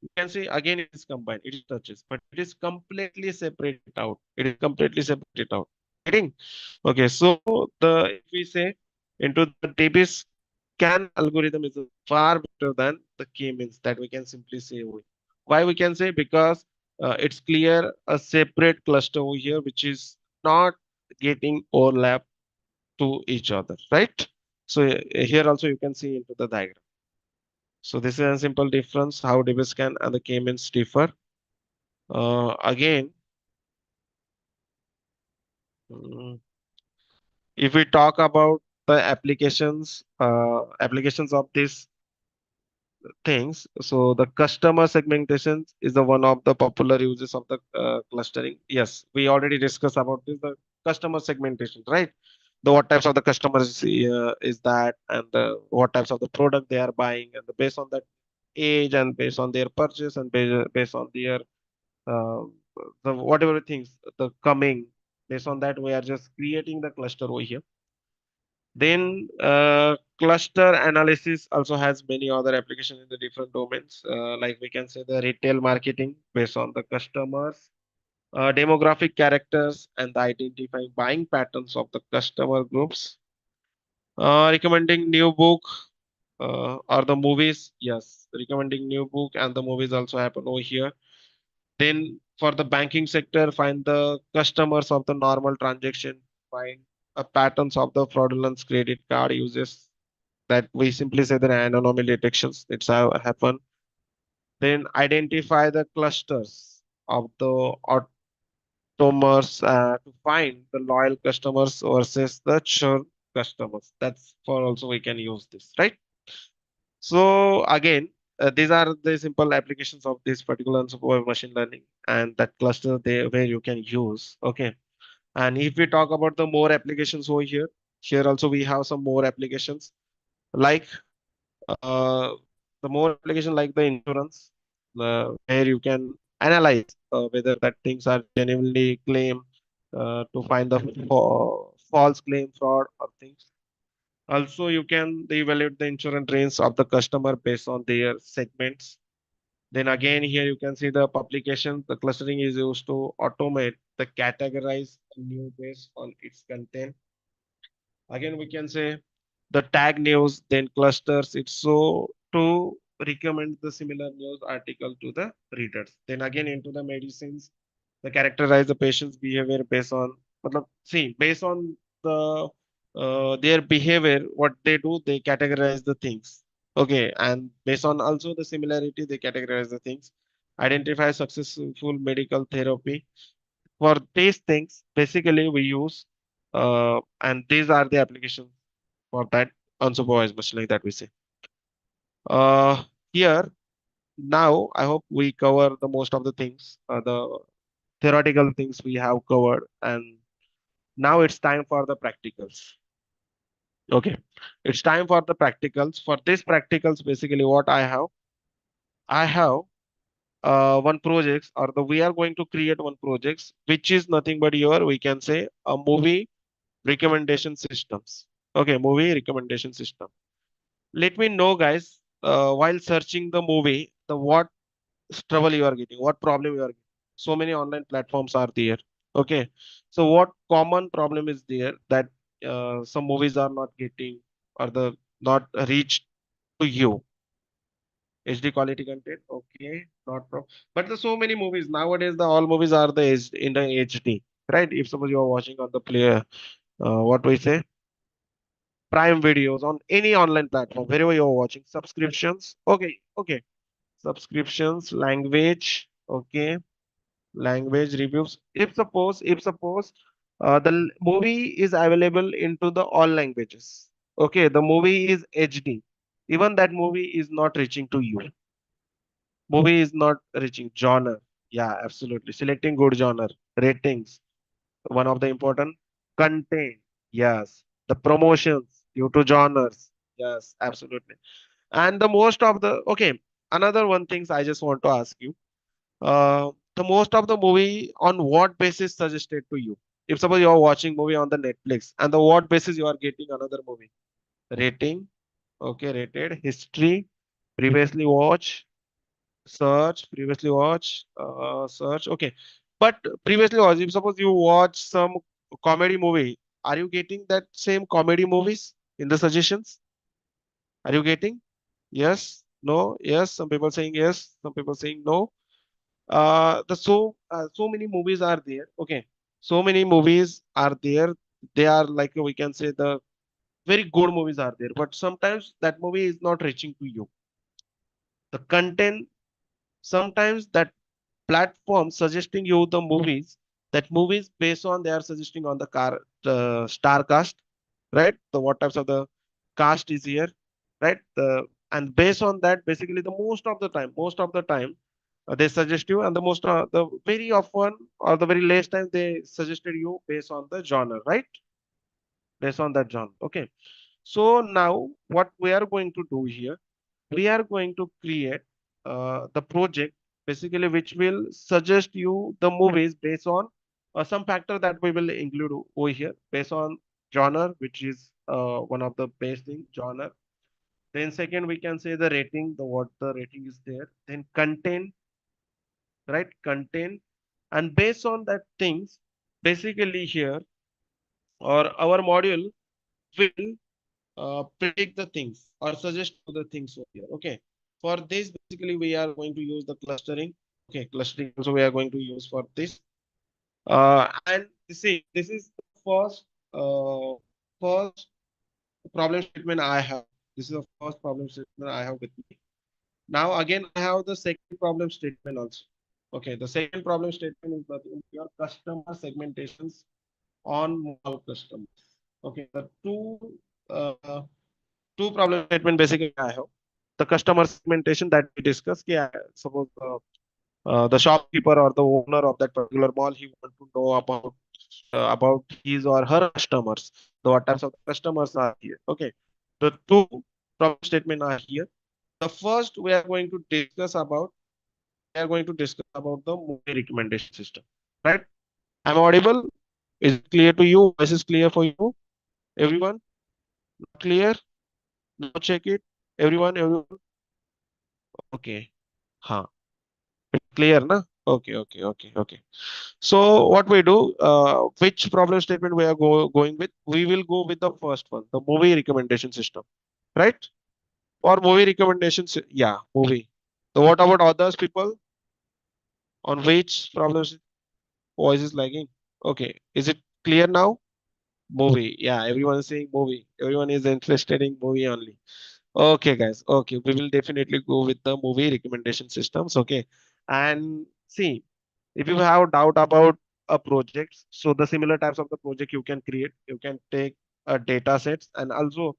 You can see again it is combined. It is touches, but it is completely separated out. It is completely separated out. Getting? Okay. So the if we say into the DB scan algorithm is far better than the k-means that we can simply say over. Why we can say? Because it's clear a separate cluster over here which is not getting overlap to each other, right? So here also you can see into the diagram. So this is a simple difference how DB scan and the k-means differ. Again, mm, if we talk about the applications of this things. So the customer segmentation is the one of the popular uses of the clustering. Yes, we already discussed about this, the customer segmentation, right? The what types of the customers is that, and what types of the product they are buying, and based on that age, and based on their purchase, and based on their uh, the whatever things the coming. Based on that, we are just creating the cluster over here. Then cluster analysis also has many other applications in the different domains. Like we can say the retail marketing based on the customers, demographic characters, and the identifying buying patterns of the customer groups. Recommending new book or the movies. Yes, recommending new book and the movies also happen over here. Then for the banking sector, find the customers of the normal transaction, find patterns of the fraudulent credit card uses, that we simply say the anomaly detections. It's how happen. Then identify the clusters of the customers to find the loyal customers versus the churn customers. That's for also we can use this, right? So again, these are the simple applications of this particular unsupervised machine learning and that cluster there where you can use. Okay. And if we talk about the more applications over here, here also we have some more applications like uh, the more application like the insurance, where you can analyze whether that things are genuinely claim to find the false claim, fraud or things. Also, you can evaluate the insurance range of the customer based on their segments. Then again, here you can see the publication. The clustering is used to automate the categorize a new based on its content. Again, we can say the tag news, then clusters. It's so to recommend the similar news article to the readers. Then again, into the medicines, they characterize the patient's behavior based on, see, based on the their behavior, what they do, they categorize the things. Okay, and based on also the similarity, they categorize the things. Identify successful medical therapy. For these things, basically we use, and these are the applications for that unsupervised machine learning that we say. Uh, Here now, I hope we cover the most of the things, the theoretical things we have covered, and now it's time for the practicals. Okay, it's time for the practicals. For these practicals, basically what I have one projects or the we are going to create one projects which is nothing but your we can say a movie recommendation systems. Okay, movie recommendation system. Let me know, guys, while searching the movie, the what trouble you are getting, what problem you are getting. So many online platforms are there. Okay, so what common problem is there that some movies are not getting or the not reached to you? HD quality content. Okay, not problem. But the so many movies nowadays, the all movies are the in the HD, right? If suppose you are watching on the player, what we say Prime videos on any online platform, wherever you're watching, subscriptions. Okay, okay. Subscriptions, language, okay, language reviews. If suppose the movie is available into the all languages. Okay, the movie is HD. Even that movie is not reaching to you. Movie is not reaching genre. Yeah, absolutely. Selecting good genre, ratings, one of the important content. Yes, the promotions due to genres. Yes, absolutely. And the most of the okay, another one things I just want to ask you. The most of the movie on what basis suggested to you? If suppose you are watching movie on the Netflix and the what basis you are getting another movie? Rating, okay, rated, history, previously watched, search, previously watched, search, okay. But previously watched, if suppose you watch some comedy movie, are you getting that same comedy movies in the suggestions? Are you getting? Yes, no, yes. Some people saying yes, some people saying no. So many movies are there. Okay, so many movies are there. They are like we can say the very good movies are there, but sometimes that movie is not reaching to you. The content sometimes that platform suggesting you the movies, that movies based on they are suggesting on the car star cast, right? The what types of the cast is here, right? And based on that, basically the most of the time they suggest you, and the very often or the very last time they suggested you based on the genre, right? Based on that genre. Okay. So now what we are going to do here, we are going to create the project basically which will suggest you the movies based on some factor that we will include over here based on genre, which is one of the best thing genre. Then second we can say the rating, the what the rating is there. Then content, right? Content, and based on that things, basically here or our module will predict the things or suggest the things over here. Okay. For this, basically, we are going to use the clustering. Okay, clustering also we are going to use for this. And see, this is the first problem statement I have. This is the first problem statement I have with me. Now again, I have the second problem statement also. Okay, the second problem statement is nothing but your customer segmentations on mall customers. Okay, the two problem statement basically I have. The customer segmentation that we discussed. Yeah, suppose the shopkeeper or the owner of that particular mall, he want to know about his or her customers, the what types of customers are here. Okay, the two problem statement are here. The first we are going to discuss about the movie recommendation system, right? I'm audible. Is it clear to you? This is clear for you, everyone? Not clear? Now check it. Everyone. Okay. Huh. Clear, na? Okay. So what we do, which problem statement we are going with? We will go with the first one, the movie recommendation system, right? Or movie recommendations, yeah, movie. So what about others people? On which problems voice is lagging? Okay, is it clear now? Movie, yeah, everyone is saying movie. Everyone is interested in movie only. Okay, guys. Okay, we will definitely go with the movie recommendation systems. Okay, and see, if you have doubt about a project, so the similar types of the project you can create, you can take a data sets, and also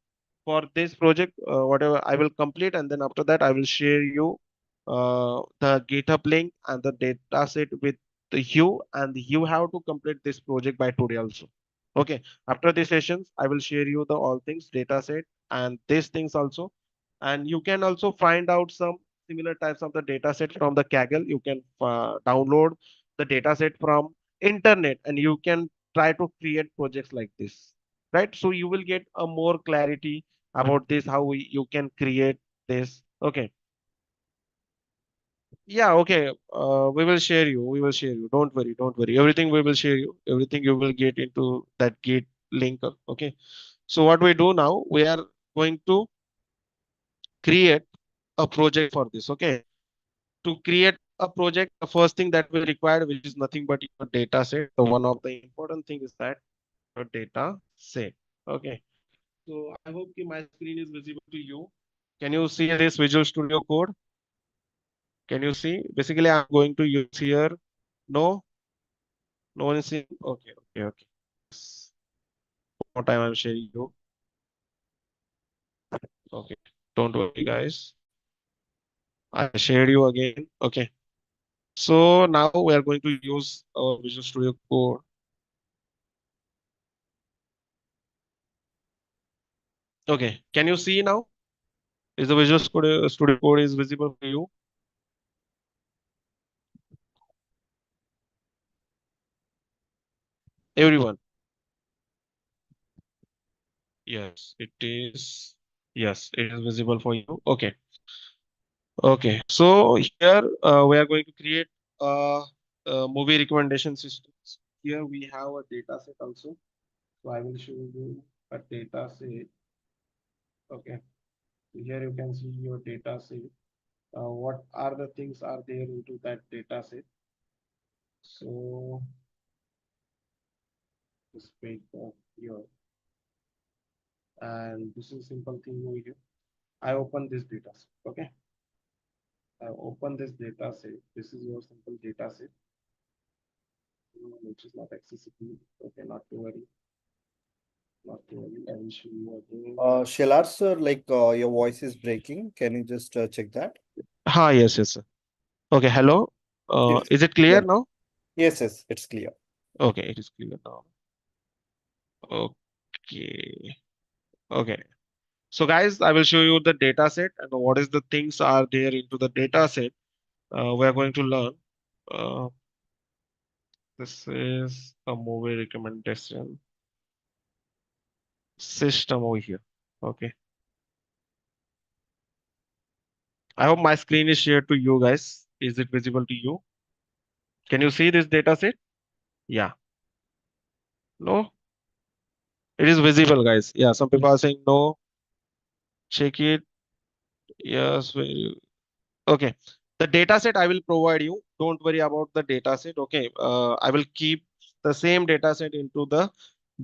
for this project, whatever I will complete, and then after that I will share you the GitHub link and the data set with you, and you have to complete this project by today also. Okay, after these sessions, I will share you the all things data set and these things also, and you can also find out some similar types of the data set from the Kaggle. You can download the data set from internet, and you can try to create projects like this, right? So you will get a more clarity about this, how you can create this. Okay, yeah, okay. We will share you. Don't worry. Everything we will share you. Everything you will get into that gate link. Okay. So what we do now, we are going to create a project for this. Okay. To create a project, the first thing that we require, which is nothing but your data set. The one of the important thing is that your data set. Okay. So I hope my screen is visible to you. Can you see this Visual Studio Code? Can you see? Basically, I'm going to use here. No, no one is seeing. Okay. Yes. One more time, I'm sharing you. Okay. Don't worry, guys. I shared you again. Okay. So now we are going to use our Visual Studio Code. Okay. Can you see now? Is the Studio Code is visible for you? Everyone. Yes, it is. Yes, it is visible for you. Okay. Okay. So here we are going to create movie recommendation systems. Here we have a data set also. So I will show you a data set. Okay. So here you can see your data set. What are the things are there into that data set? So this page here, and this is simple thing over here. I open this data set. Okay. I open this data set. This is your simple data set, which is not accessible. Okay, not to worry. Not to worry. I will show you again. Shalar sir, like your voice is breaking. Can you just check that? Yes, sir. Okay, hello. Yes. Is it clear Yeah. now? Yes, it's clear. Okay, it is clear now. Okay. Okay. So guys, I will show you the data set and what is the things are there into the data set. We are going to learn. Uh, this is a movie recommendation system over here. Okay. I hope my screen is shared to you guys. Is it visible to you? Can you see this data set? Yeah. No? It is visible, guys. Yeah, some people are saying no. Check it. Yes. Okay. The data set I will provide you. don't worry about the data set. Okay, I will keep the same data set into the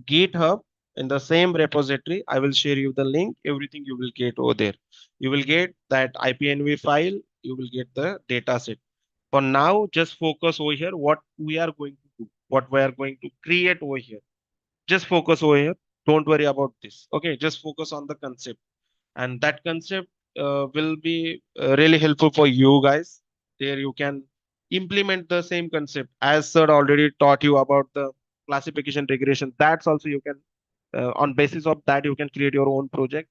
GitHub in the same repository. I will share you the link. Everything you will get over there. You will get that IPNV file. You will get the data set. For now, just focus over here. What we are going to do, what we are going to create over here. Just focus over here. Don't worry about this. Okay, just focus on the concept, and that concept will be really helpful for you guys. There you can implement the same concept as sir already taught you about the classification regression. That's also you can on basis of that you can create your own project.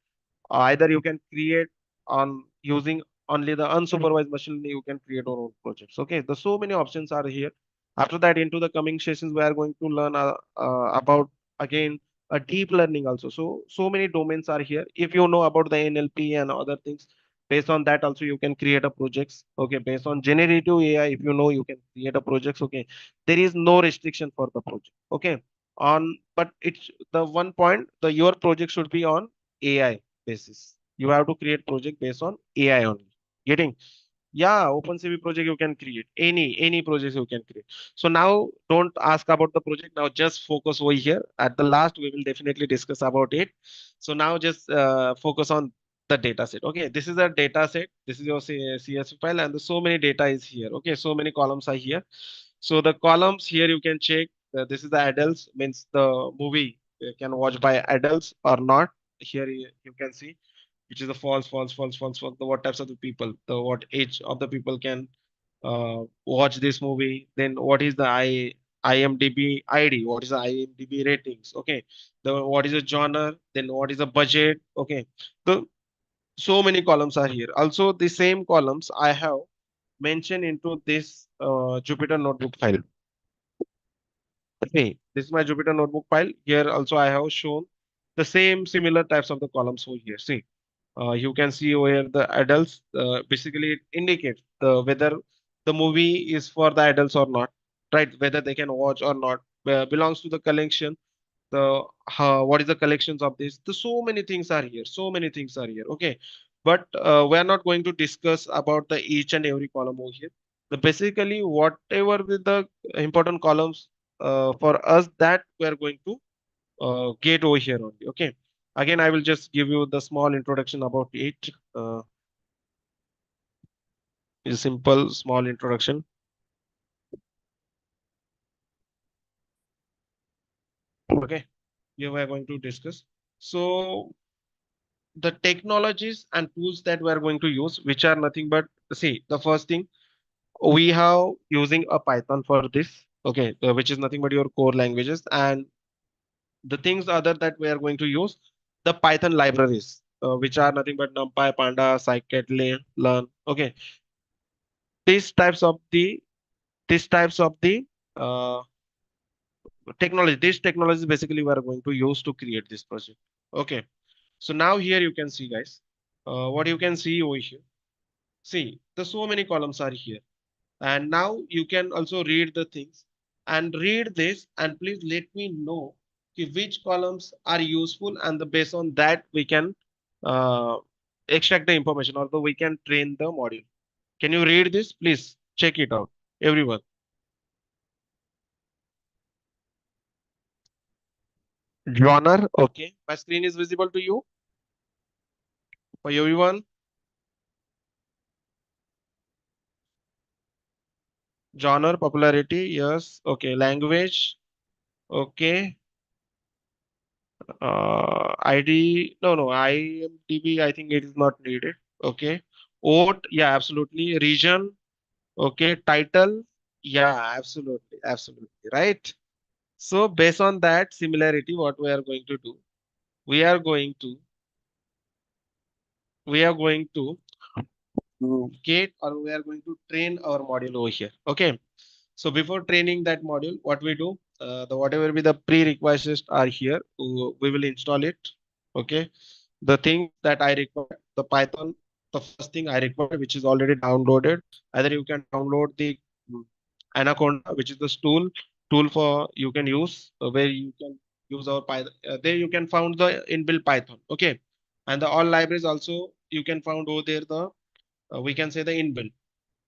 Either you can create on using only the unsupervised machine learning, you can create your own projects. Okay, the so many options are here. After that, into the coming sessions, we are going to learn about again a deep learning also. So many domains are here. If you know about the NLP and other things, based on that also you can create a projects. Okay, based on generative AI, if you know, you can create a projects. Okay, there is no restriction for the project. Okay, on but it's the one point, the your project should be on AI basis. You have to create project based on AI only. Getting? Yeah, OpenCV project you can create. Any projects you can create. So now don't ask about the project. Now just focus over here. At the last, we will definitely discuss about it. So now just focus on the data set. Okay, this is a data set. This is your CSV file, and the so many data is here. Okay, so many columns are here. So the columns here you can check. This is the adults, means the movie can watch by adults or not. Here you can see which is the false, false, false, false, false. The what types of the people, the what age of the people can watch this movie. Then what is the IMDb ID? What is the IMDb ratings? Okay. The what is the genre? Then what is the budget? Okay. The so many columns are here. Also, the same columns I have mentioned into this Jupyter notebook file. Okay, this is my Jupyter notebook file. Here also I have shown the same similar types of the columns over here. See, you can see where the adults basically it indicates the whether the movie is for the adults or not, right? Whether they can watch or not, belongs to the collection. The what is the collections of this? The so many things are here. So many things are here. Okay, but we are not going to discuss about the each and every column over here. The basically whatever with the important columns for us that we are going to get over here only. Okay. Again, I will just give you the small introduction about it. A simple small introduction. Okay. Here we are going to discuss. So the technologies and tools that we are going to use, which are nothing but see the first thing we have using a Python for this. Okay, which is nothing but your core languages, and the things other that we are going to use the Python libraries, which are nothing but NumPy, Panda, scikit-learn. Okay, these types of the these types of the uh, technology. These technologies basically we are going to use to create this project. Okay, so now here you can see, guys, what you can see over here. See, the so many columns are here, and now you can also read the things and read this, and please let me know which columns are useful, and the based on that we can uh, extract the information, although we can train the module. Can you read this? Please check it out, everyone. Genre, okay. My screen is visible to you for everyone. Genre, popularity, yes. Okay, language, okay. ID, no, no, IMDb, I think it is not needed. Okay. Vote, yeah, absolutely. Region, okay. Title, yeah, absolutely, absolutely, right. So based on that similarity, what we are going to do, we are going to, we are going to get or we are going to train our module over here. Okay. So before training that module, what we do, the whatever be the prerequisites are here, we will install it. Okay. The things that I require, the Python, the first thing I require, which is already downloaded. Either you can download the Anaconda, which is the tool for you can use where you can use our Python. There you can found the inbuilt Python. Okay. And the all libraries also you can found over there the we can say the inbuilt.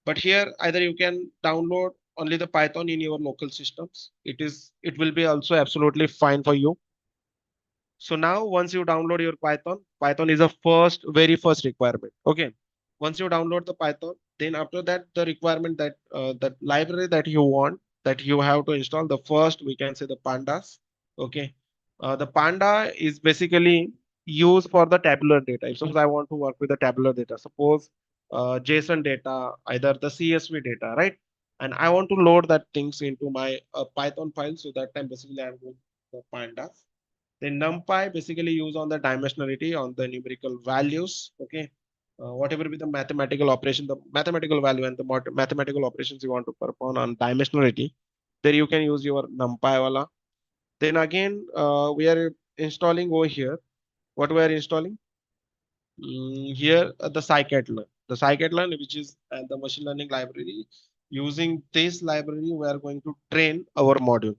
But here either you can download only the Python in your local systems. It will be also absolutely fine for you. So now once you download your Python, Python is a very first requirement. Okay. Once you download the Python, then after that, the requirement that library that you want, that you have to install, the first we can say the pandas. Okay. The panda is basically used for the tabular data. If suppose I want to work with the tabular data, suppose JSON data, either the CSV data, right? And I want to load that things into my Python file. So that time basically I'm going to the pandas. Then NumPy basically use on the dimensionality on the numerical values. Okay. Whatever be the mathematical operation, the mathematical value and the mathematical operations you want to perform on dimensionality, there you can use your NumPy wala. Then again, we are installing over here. What we are installing? Here, the scikit-learn. The scikit-learn, which is the machine learning library. Using this library, we are going to train our module.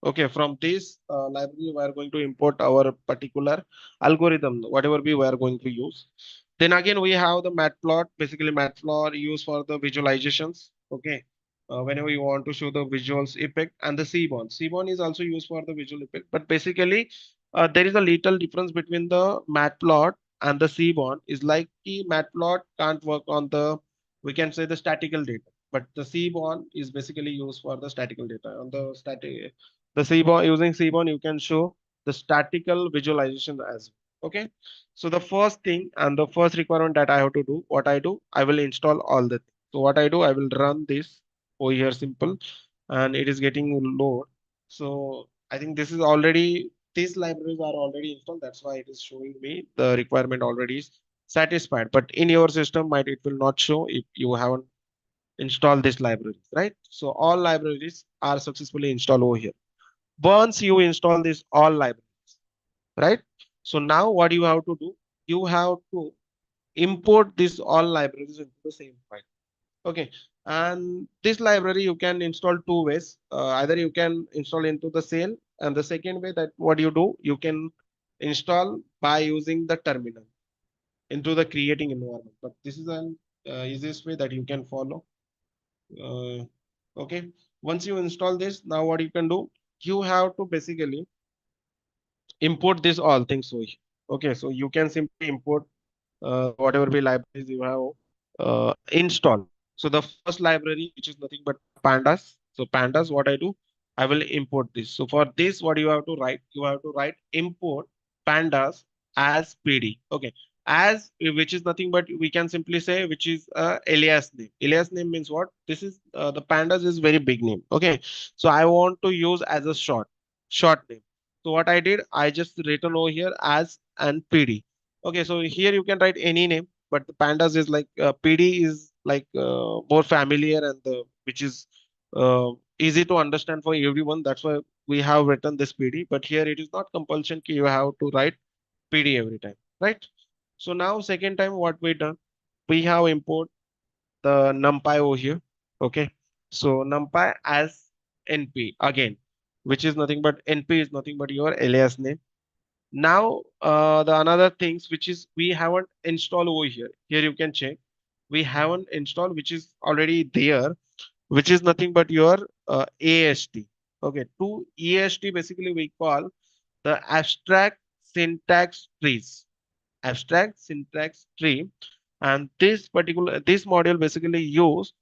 Okay, from this library, we are going to import our particular algorithm, whatever we are going to use. Then again, we have the matplot, basically matplot used for the visualizations. Okay, whenever you want to show the visuals effect, and the Seaborn. Seaborn is also used for the visual effect, but basically, there is a little difference between the matplot and the Seaborn. Is like the matplot can't work on the, we can say, the statical data, but the Seaborn is basically used for the statical data. On the static, the Seaborn, using Seaborn, you can show the statical visualization as well. Okay. So the first thing and the first requirement that I have to do, what I do, I will install all the things. So what I do, I will run this over here simple, and it is getting load. So I think this is already, these libraries are already installed. That's why it is showing me the requirement already is satisfied. But in your system, might it will not show if you haven't installed this library, right? So all libraries are successfully installed over here. Once you install this all libraries, right? So now what you have to do, you have to import this all libraries into the same file. Okay. And this library you can install two ways. Either you can install into the sale, and the second way that what you do, you can install by using the terminal into the creating environment. But this is an easiest way that you can follow. Uh, okay. Once you install this, now what you can do, you have to basically import this all things over here. Okay, so you can simply import whatever be libraries you have install. So the first library, which is nothing but pandas. So pandas, what I do, I will import this. So for this, what you have to write, you have to write import pandas as PD. Okay, as which is nothing but we can simply say which is alias name. Alias name means what? This is the pandas is very big name. Okay, so I want to use as a short name. So what I did, I just written over here as an PD. Okay, so here you can write any name, but the pandas is like PD is like more familiar and which is easy to understand for everyone. That's why we have written this PD. But here it is not compulsion you have to write PD every time, right? So now second time what we done, we have import the numpy over here. Okay, so numpy as NP again, which is nothing but NP is nothing but your alias name. Now, the another things which is we haven't installed over here. Here you can check. We haven't installed, which is already there, which is nothing but your AST. Okay, to AST basically we call the abstract syntax trees. Abstract syntax tree, and this module basically use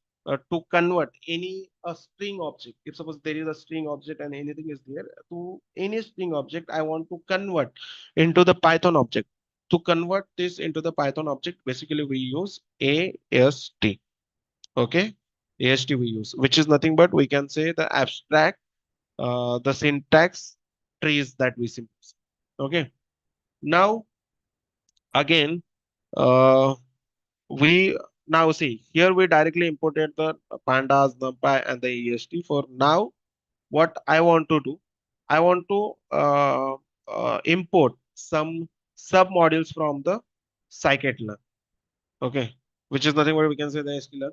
to convert any a string object. If suppose there is a string object and anything is there, to any string object I want to convert into the Python object. To convert this into the Python object, basically we use AST. Okay, AST we use, which is nothing but we can say the abstract the syntax trees that we simply say. Okay, now again, uh, we now see here we directly imported the pandas, numpy, and the EST. For now, what I want to do, I want to import some sub modules from the scikit-learn. Okay, which is nothing but we can say the sklearn.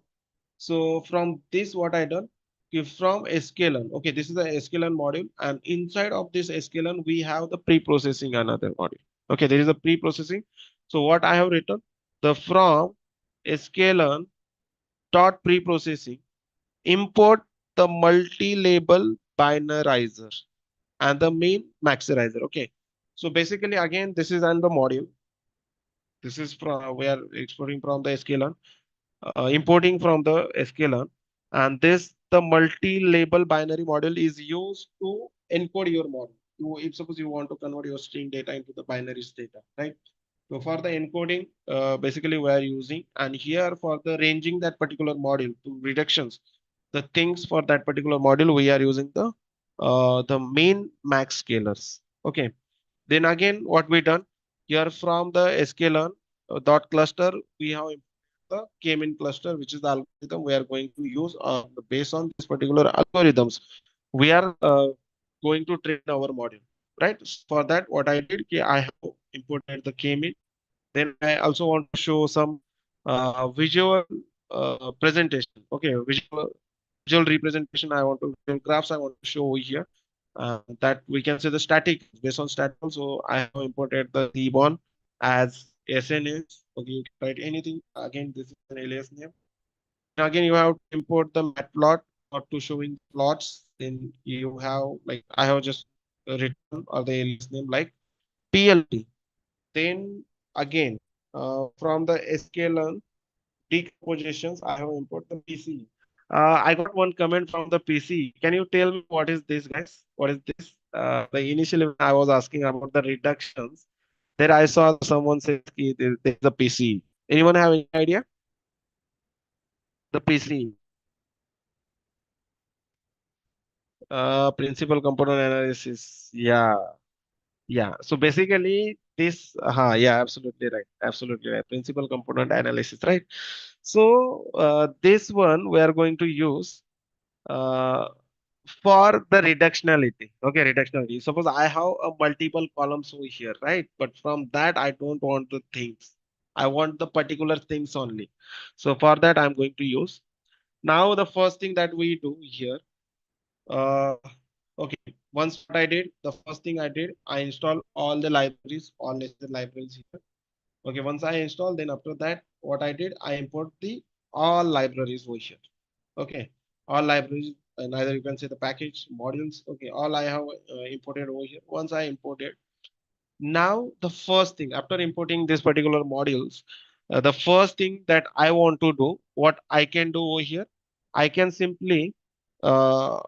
So from this, what I done, if from sklearn, okay, this is the sklearn module, and inside of this sklearn, we have the pre-processing another module. Okay, there is a pre-processing. So what I have written, the from sklearn dot pre-processing, import the multi-label binarizer and the main maximizer. Okay. So basically, again, this is on the module. This is from we are exporting from the sklearn, importing from the sklearn, and this the multi-label binary model is used to encode your model. If suppose you want to convert your string data into the binary data, right? So for the encoding, basically we are using, and here for the ranging that particular module to reductions, the things for that particular module we are using the main max scalars. Okay. Then again, what we done here from the sklearn dot cluster, we have the k-mean cluster, which is the algorithm we are going to use based on this particular algorithms. We are going to train our module, right? So for that, what I did, I have imported the k-mean. Then I also want to show some visual presentation. Okay, visual representation. I want to visual graphs. I want to show over here that we can say the static based on static. So I have imported the Thebon as SNS. Okay, you can write anything. Again, this is an alias name. And again, you have to import the matplot or to showing plots. Then you have like I have just written or the alias name like PLT. Then again, from the sklearn decompositions, I have import the PC. I got one comment from the PC. Can you tell me what is this, guys? What is this? The initially when I was asking about the reductions, there I saw someone says there's a PC. Anyone have any idea? The PC, principal component analysis. Yeah, yeah. So basically, this, yeah, absolutely right. Absolutely right. Principal component analysis, right? So this one we are going to use uh, for the reductionality. Okay, reductionality. Suppose I have a multiple columns over here, right? But from that, I don't want the things. I want the particular things only. So for that, I'm going to use. Now, the first thing that we do here, uh, okay, once what I did, the first thing I did, I install all the libraries, all necessary libraries here. Okay, once I install, then after that, what I did, I import the all libraries over here. Okay, all libraries, and either you can say the package modules. Okay, all I have imported over here. Once I imported, now the first thing after importing this particular modules, the first thing that I want to do, what I can do over here, I can simply uh,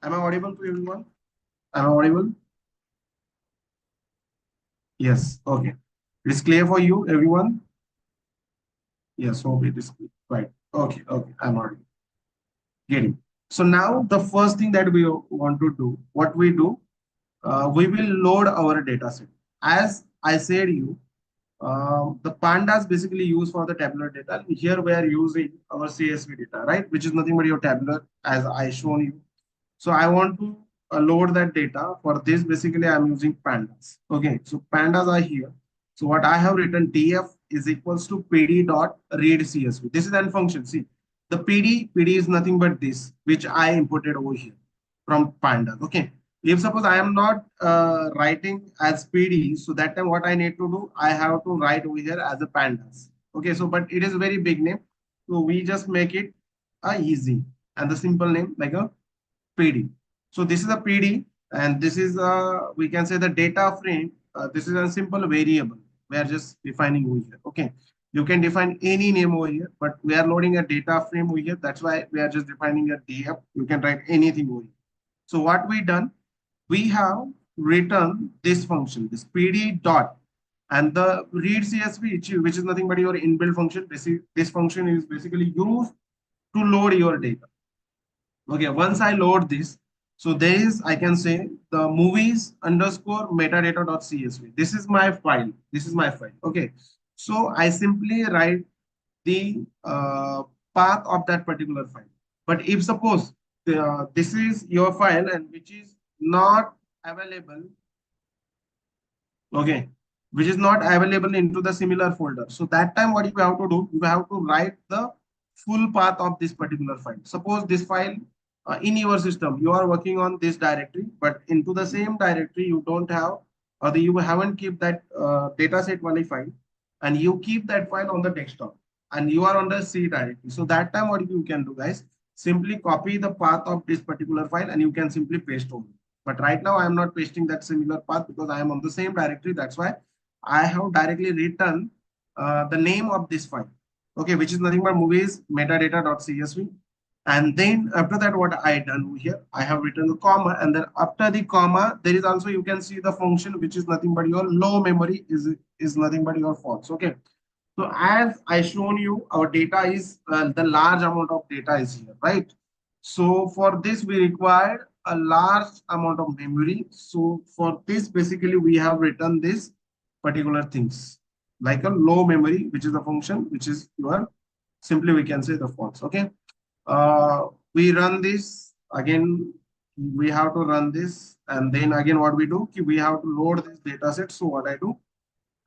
Am I audible to everyone? Am I audible? Yes. Okay. It's clear for you, everyone? Yes. Hope it is clear. Right. Okay. Okay. I'm already getting. So now the first thing that we want to do, what we do, we will load our data set. As I said you, the pandas basically used for the tabular data. Here we are using our CSV data, right? Which is nothing but your tabular as I shown you. So I want to load that data. For this, basically, I'm using pandas. Okay, so pandas are here. So what I have written df is equals to pd dot read csv. This is an function. See, the pd is nothing but this, which I imported over here from pandas. Okay. If suppose I am not writing as pd, so that time what I need to do, I have to write over here as a pandas. Okay, so but it is a very big name. So we just make it easy and the simple name like a PD. So this is a PD, and this is we can say the data frame. This is a simple variable. We are just defining over here. Okay, you can define any name over here, but we are loading a data frame over here. That's why we are just defining a df. You can write anything over here. So what we done, we have written this function, this PD dot, and the read CSV, which is nothing but your inbuilt function. This function is basically used to load your data. Okay, once I load this, so there is, I can say the movies underscore metadata.csv. This is my file. This is my file. Okay, so I simply write the path of that particular file. But if suppose this is your file and which is not available, okay, which is not available into the similar folder. So that time what you have to do, you have to write the full path of this particular file. Suppose this file in your system, you are working on this directory, but into the same directory you don't have, or you haven't kept that data set file. and you keep that file on the desktop and you are on the C directory. So that time what you can do, guys, simply copy the path of this particular file and you can simply paste over. But right now I am not pasting that similar path because I am on the same directory. That's why I have directly written the name of this file, okay, which is nothing but movies metadata.csv. And then after that, what I done here, I have written the comma, and then after the comma, there is also, you can see the function, which is nothing but your low memory is nothing but your false. Okay. So as I shown you, our data is the large amount of data is here, right? So for this, we require a large amount of memory. So for this, basically, we have written this particular things like a low memory, which is a function, which is your, simply we can say the false. Okay. We run this again. We have to run this, and then again, what we do, we have to load this data set. So what I do,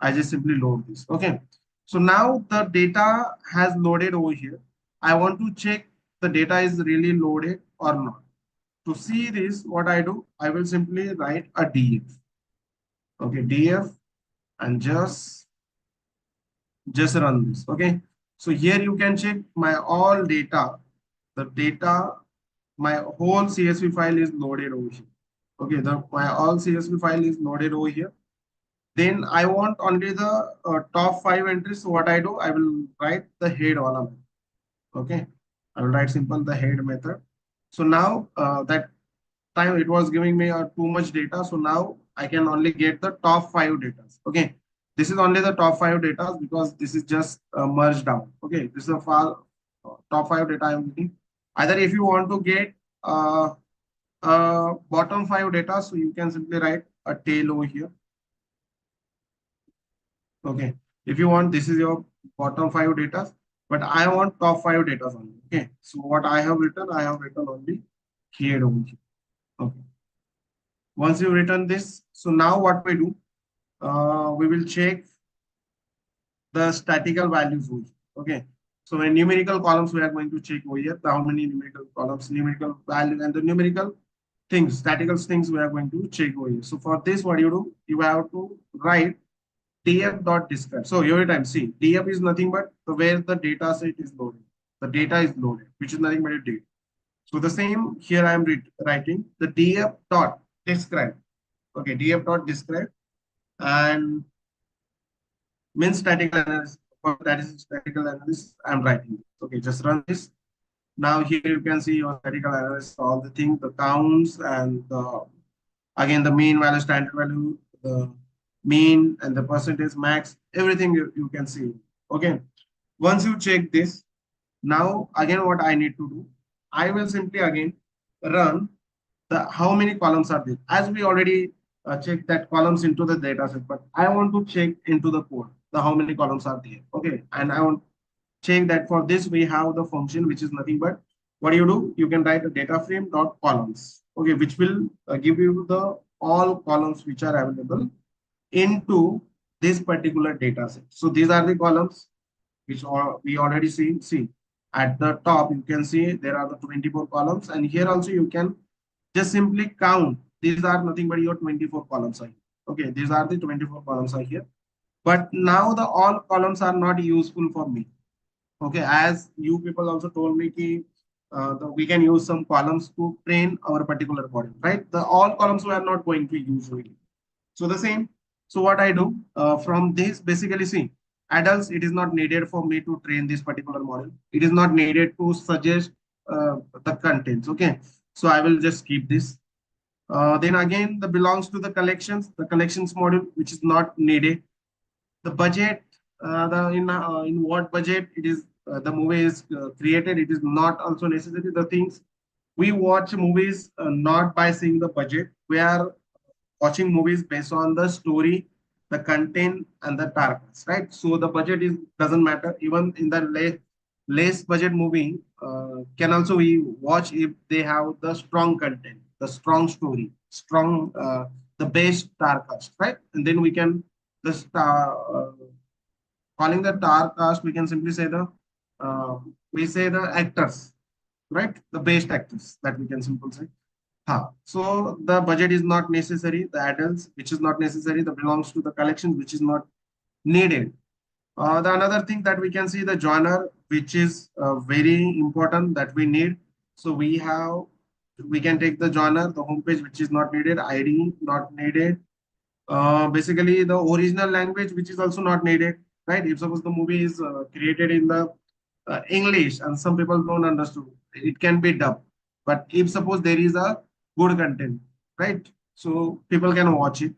I just simply load this. Okay. So now the data has loaded over here. I want to check the data is really loaded or not. To see this, what I do, I will simply write a df. Okay, df, and just run this. Okay. So here you can check my all data. The data, my whole CSV file is loaded over here. Okay, my all CSV file is loaded over here. Then I want only the top 5 entries. So what I do, I will write the head column. Okay, I will write simple the head method. So now that time it was giving me too much data. So now I can only get the top 5 data. Okay, this is only the top 5 data because this is just merged down. Okay, this is the file top 5 data I'm getting. Either if you want to get bottom 5 data, so you can simply write a tail over here. Okay, if you want, this is your bottom 5 data, but I want top 5 data only. Okay, so what I have written only here over here. Okay, once you written this, so now what we do, we will check the statistical values over here. Okay, so in numerical columns, we are going to check over here how many numerical columns, numerical value, and the numerical things, statistical things we are going to check over here. So for this, what you do, you have to write df.describe. So every time, see, df is nothing but where the data set is loaded. The data is loaded, which is nothing but a date. So the same here I am writing the df.describe. Okay, df.describe and means statistical analysis. For that is statistical analysis, I'm writing. Okay, just run this. Now here you can see your statistical analysis, all the things, the counts and the again the mean value, standard value, the mean and the percentage max, everything you can see. Okay. Once you check this, now again what I need to do, I will simply again run the how many columns are there. As we already checked that columns into the data set, but I want to check into the code, the how many columns are there. Okay. And I want check that for this we have the function which is nothing but what you do, you can write a data frame dot columns. Okay, which will give you the all columns which are available into this particular data set. So these are the columns which are we already see at the top. You can see there are the 24 columns, and here also you can just simply count. These are nothing but your 24 columns are here. Okay, these are the 24 columns are here. But now the all columns are not useful for me. Okay, as you people also told me ki, we can use some columns to train our particular model, right? The all columns we are not going to use really. So the same. So what I do from this, basically see, adults, it is not needed for me to train this particular model. It is not needed to suggest the contents. Okay, so I will just keep this. Then again, the belongs to the collections module, which is not needed. The budget, the in what budget it is the movie is created, it is not also necessary. The things we watch movies not by seeing the budget, we are watching movies based on the story, the content, and the targets, right? So the budget is doesn't matter. Even in the less budget movie can also we watch if they have the strong content, the strong story, strong the base targets, right? And then we can just calling the tar cast, we can simply say we say the actors, right? The best actors that we can simply say. So the budget is not necessary. The adults, which is not necessary, the belongs to the collection, which is not needed. The another thing that we can see the genre, which is very important that we need. So we can take the genre, the homepage, which is not needed, ID not needed. Basically, the original language, which is also not needed, right? If suppose the movie is created in the English and some people don't understand, it can be dubbed. But if suppose there is a good content, right? So people can watch it.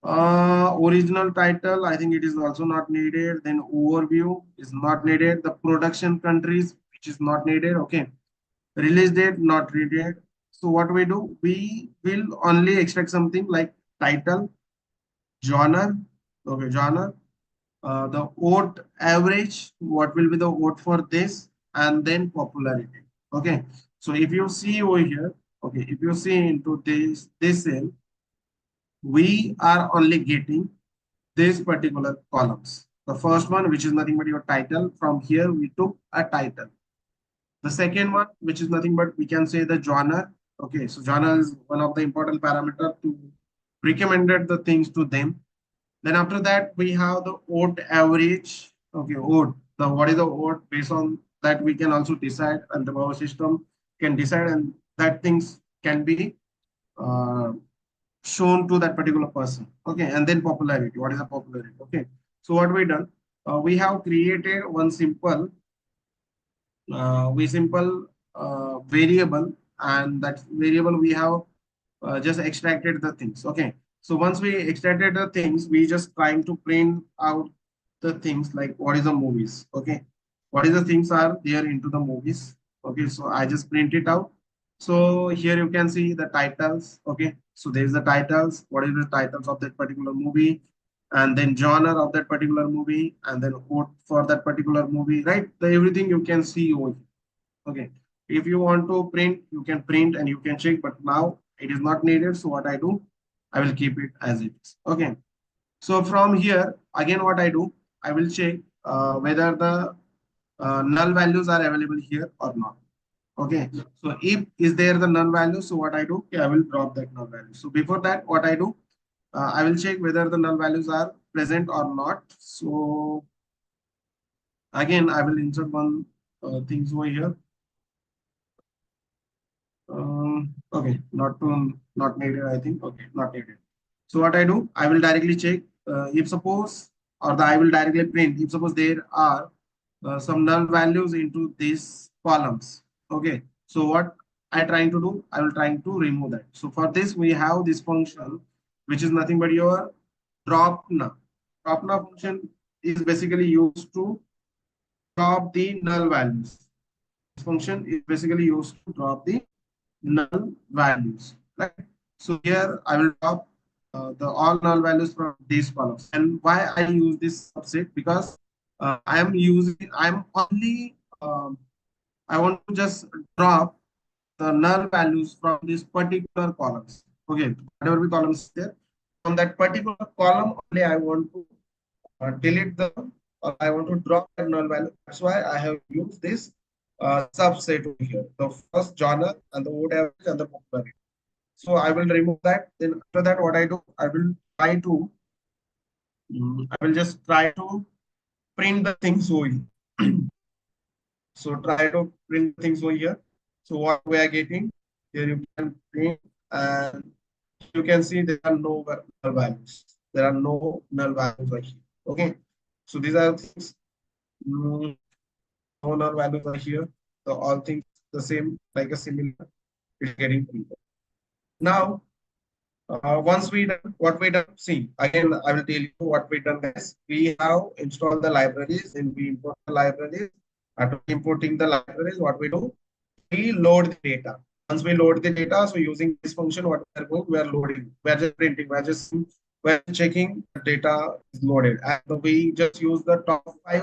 Original title, I think it is also not needed. Then overview is not needed. The production countries, which is not needed. Okay. Release date, not needed. So what we do, we will only extract something like title, genre, okay, genre, the vote average, what will be the vote for this, and then popularity. Okay. So if you see over here, okay, if you see into this cell, we are only getting these particular columns. The first one, which is nothing but your title. From here, we took a title. The second one, which is nothing but we can say the genre. Okay, so genre is one of the important parameter to recommended the things to them. Then after that, we have the vote average. Okay, vote. The what is the vote based on that we can also decide, and the power system can decide, and that things can be uh, shown to that particular person. Okay, and then popularity. What is the popularity? Okay, so what we done? We have created one simple variable, and that variable we have just extracted the things. Okay, so once we extracted the things, we just trying to print out the things like what is the movies. Okay, what is the things are there into the movies. Okay, so I just print it out. So here you can see the titles. Okay, so there is the titles. What is the titles of that particular movie, and then genre of that particular movie, and then vote for that particular movie, right? Everything you can see over here. Okay. If you want to print, you can print and you can check, but now it is not needed. So what I do, I will keep it as it is. Okay. So from here, again, what I do, I will check whether the null values are available here or not. Okay. So if is there the null value, so what I do, okay, I will drop that null value. So before that, what I do, I will check whether the null values are present or not. So again, I will insert one things over here. Okay, not needed, I think. Okay, not needed. So what I do, I will directly check if suppose, or I will directly print if suppose there are some null values into these columns. Okay, so what I trying to do, I will trying to remove that. So for this, we have this function, which is nothing but your drop null. Drop null function is basically used to drop the null values. This function is basically used to drop the null values, right? So here I will drop the all null values from these columns. And why I use this subset? Because I'm only, I want to just drop the null values from these particular columns. Okay, whatever the columns there, from that particular column only I want to delete the, or I want to drop that null value. That's why I have used this subset over here. The first genre and the vote average and the popularity. So I will remove that. Then after that, what I do, I will just try to print the things over here. So try to print things over here. So what we are getting here, you can print and you can see there are no null values. There are no null values over here. Okay. So these are things. No null values are here. So all things the same, like a similar, it's getting printed. Now, once we done what we done, see again, I will tell you what we done is we have installed the libraries and we import the libraries. After importing the libraries, what we do, we load the data. Once we load the data, so using this function, what we are doing, we are loading, we are just printing, we are checking the data is loaded, and we just use the top 5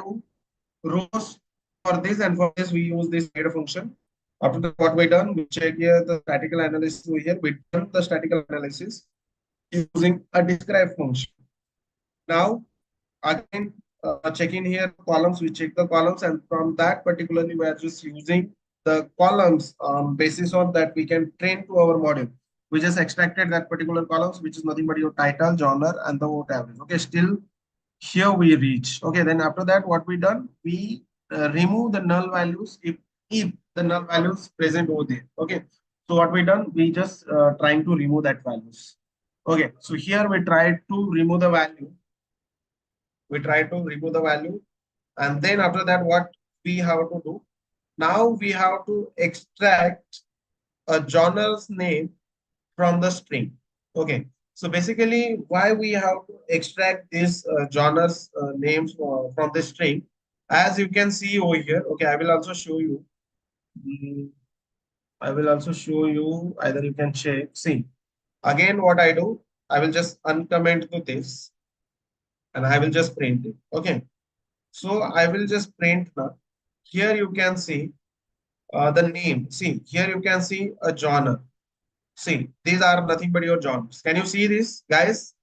rows for this, and for this we use this data function. After that, what we done, we check here the statistical analysis over here. We done the statistical analysis using a describe function. Now, again, checking here columns, we check the columns, and from that particularly, we are just using the columns basis on that we can train to our model. We just extracted that particular columns, which is nothing but your title, genre, and the vote average. Okay, still here we reach. Okay, then after that, what we done? We remove the null values if the null values present over there. Okay, so what we done? We just trying to remove that values. Okay, so here we tried to remove the value. We try to remove the value, and then after that, what we have to do? Now we have to extract a genre's name from the string. Okay, so basically, why we have to extract this genre's names from the string? As you can see over here. Okay, I will also show you. Mm, I will also show you. Either you can check. See again what I do. I will just uncomment to this, and I will just print it. Okay, so I will just print now. Here you can see the name. See here you can see a genre. See, these are nothing but your genres. Can you see this, guys?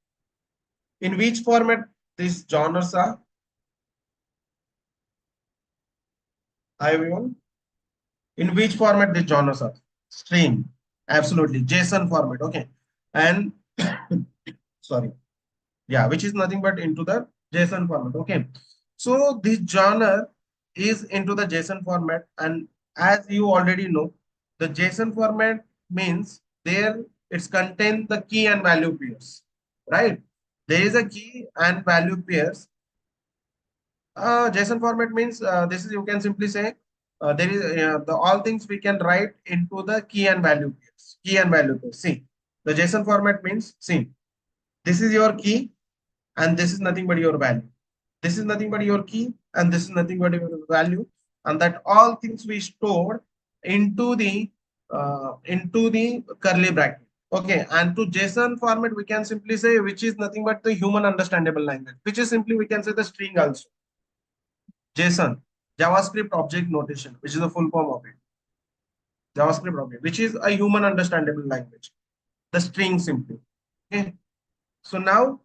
In which format these genres are? Hi, everyone. In which format these genres are? String. Absolutely. JSON format. Okay. And sorry. Yeah, which is nothing but into the JSON format. Okay. So this genre is into the JSON format. And as you already know, the JSON format means there it's contain the key and value pairs. Right? There is a key and value pairs. JSON format means this is you can simply say there is the all things we can write into the key and value pairs. Key and value pairs. See, the JSON format means see this is your key and this is nothing but your value. This is nothing but your key and this is nothing but your value, and that all things we store into the curly bracket. Okay, and to JSON format we can simply say which is nothing but the human understandable language, which is simply we can say the string also. JSON, JavaScript Object Notation, which is the full form of it. JavaScript object, which is a human understandable language. The string simply. Okay. So now,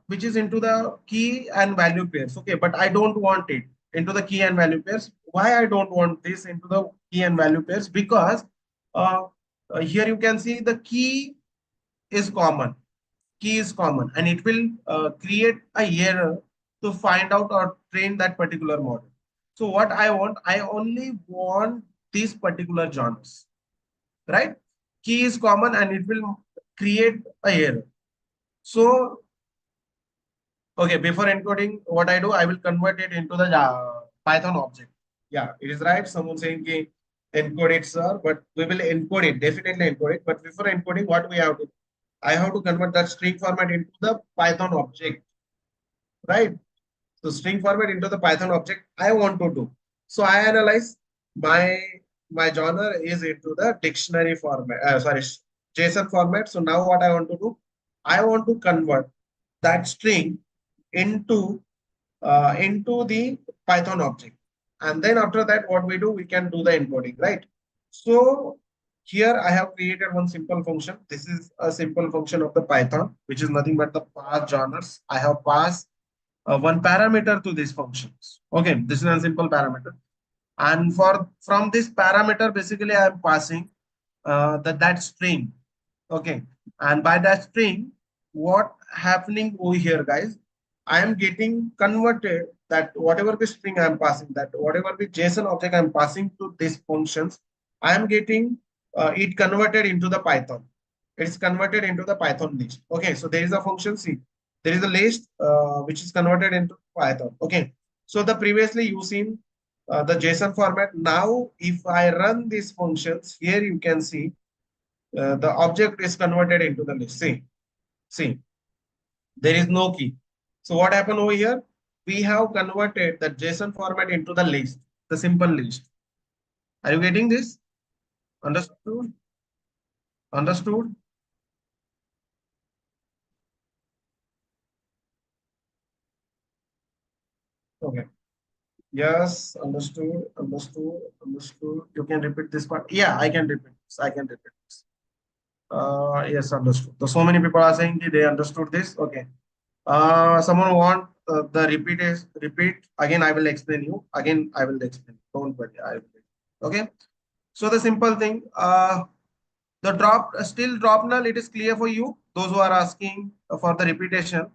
which is into the key and value pairs. Okay, but I don't want it into the key and value pairs. Why I don't want this into the key and value pairs? Because uh, here you can see the key is common. Key is common, and it will create a error to find out or train that particular model. So what I want, I only want these particular genres, right? Key is common and it will create a error. So, okay, before encoding, what I do, I will convert it into the Python object. Yeah, it is right. Someone saying ki encode it, sir, but we will encode it, definitely encode it. But before encoding, what we have to do? I have to convert that string format into the Python object, right? So string format into the Python object I want to do. So I analyze my my genre is into the dictionary format, sorry, JSON format. So now what I want to do, I want to convert that string into into the Python object. And then after that, what we do, we can do the encoding, right? So here I have created one simple function. This is a simple function of the Python, which is nothing but the pass genres. I have passed one parameter to these functions. Okay, this is a simple parameter. And for from this parameter, basically I am passing that string. Okay, and by that string, what happening over here, guys? I am getting converted that whatever the string I am passing, that whatever the JSON object I am passing to these functions, I am getting it converted into the Python. It's converted into the Python list. Okay, so there is a function C. There is a list which is converted into Python. Okay, so the previously you seen the JSON format. Now, if I run these functions, here you can see the object is converted into the list. See, there is no key. So what happened over here? We have converted the JSON format into the list, the simple list. Are you getting this? Understood? Understood? Okay. Yes, understood, understood, understood. You can repeat this part. Yeah, I can repeat this. I can repeat this. Yes, understood. So many people are saying that they understood this. Okay. Someone want the repeat again. I will explain you again. I will explain. Don't worry. I will. Okay. So the simple thing. The drop still drop null. It is clear for you. Those who are asking for the repetition.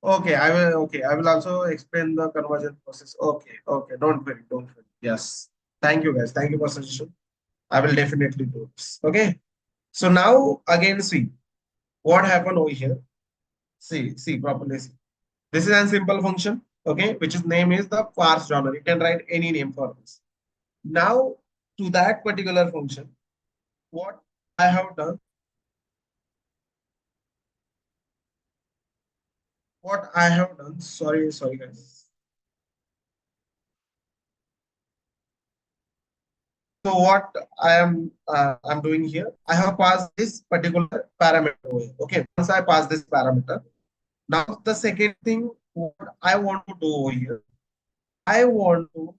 Okay, I will. Okay, I will also explain the conversion process. Okay, okay, don't worry, don't worry. Yes, thank you guys. Thank you for suggestion. I will definitely do this. Okay. So now again, see what happened over here. See properly. See. This is a simple function. Okay, which is name is the parse joiner. You can write any name for this. Now to that particular function, what I have done, what I have done. Sorry, guys. So what I'm doing here, I have passed this particular parameter over here. Okay, once I pass this parameter, now the second thing what I want to do over here, I want to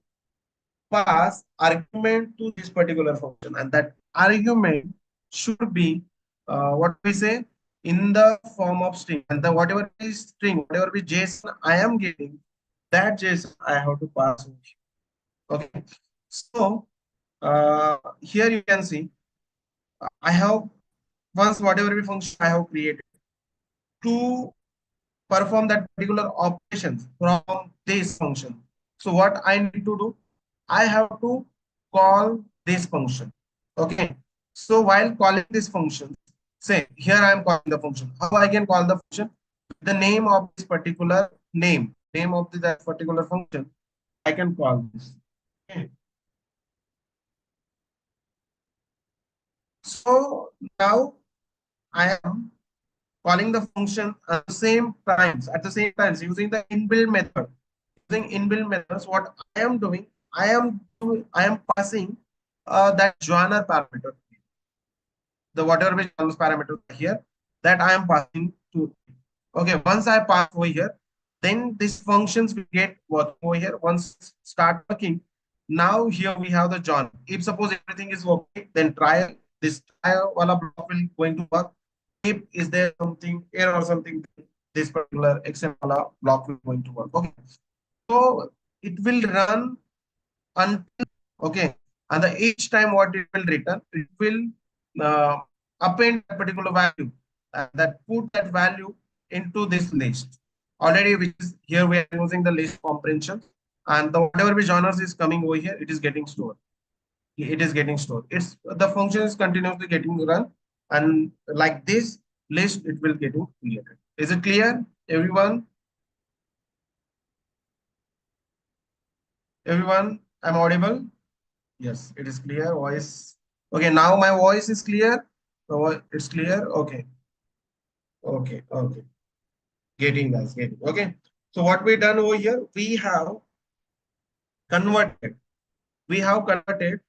pass argument to this particular function, and that argument should be what we say in the form of string, and the whatever is string, whatever be JSON I am getting, that JSON I have to pass over here. Okay, so here you can see I have once whatever function I have created to perform that particular operations from this function. So what I need to do, I have to call this function. Okay. So while calling this function, say here I am calling the function. How I can call the function? The name of this particular name of that particular function. I can call this. Okay. So now I am calling the function at the same times using the inbuilt method. Using inbuilt methods, what I am doing, I am passing that joiner parameter, the whatever which joins parameter here, that I am passing to. Okay, once I pass over here, then these functions will get working over here. Once start working, now here we have the joiner. If suppose everything is okay, then try this trial wala block will going to work. If is there something error or something, this particular XML block will going to work. Okay, so it will run until okay, and the each time what it will return, it will uh, append that particular value, that put that value into this list already, which is here we are using the list comprehension, and the whatever which genres is coming over here, it is getting stored. It is getting stored. It's the function is continuously getting run, and like this list, it will getting created. Is it clear, everyone? Everyone, I'm audible. Yes, it is clear. Voice. Okay, now my voice is clear. It's clear. Okay, okay. Getting guys, getting. Okay. So what we done over here, converted. We have converted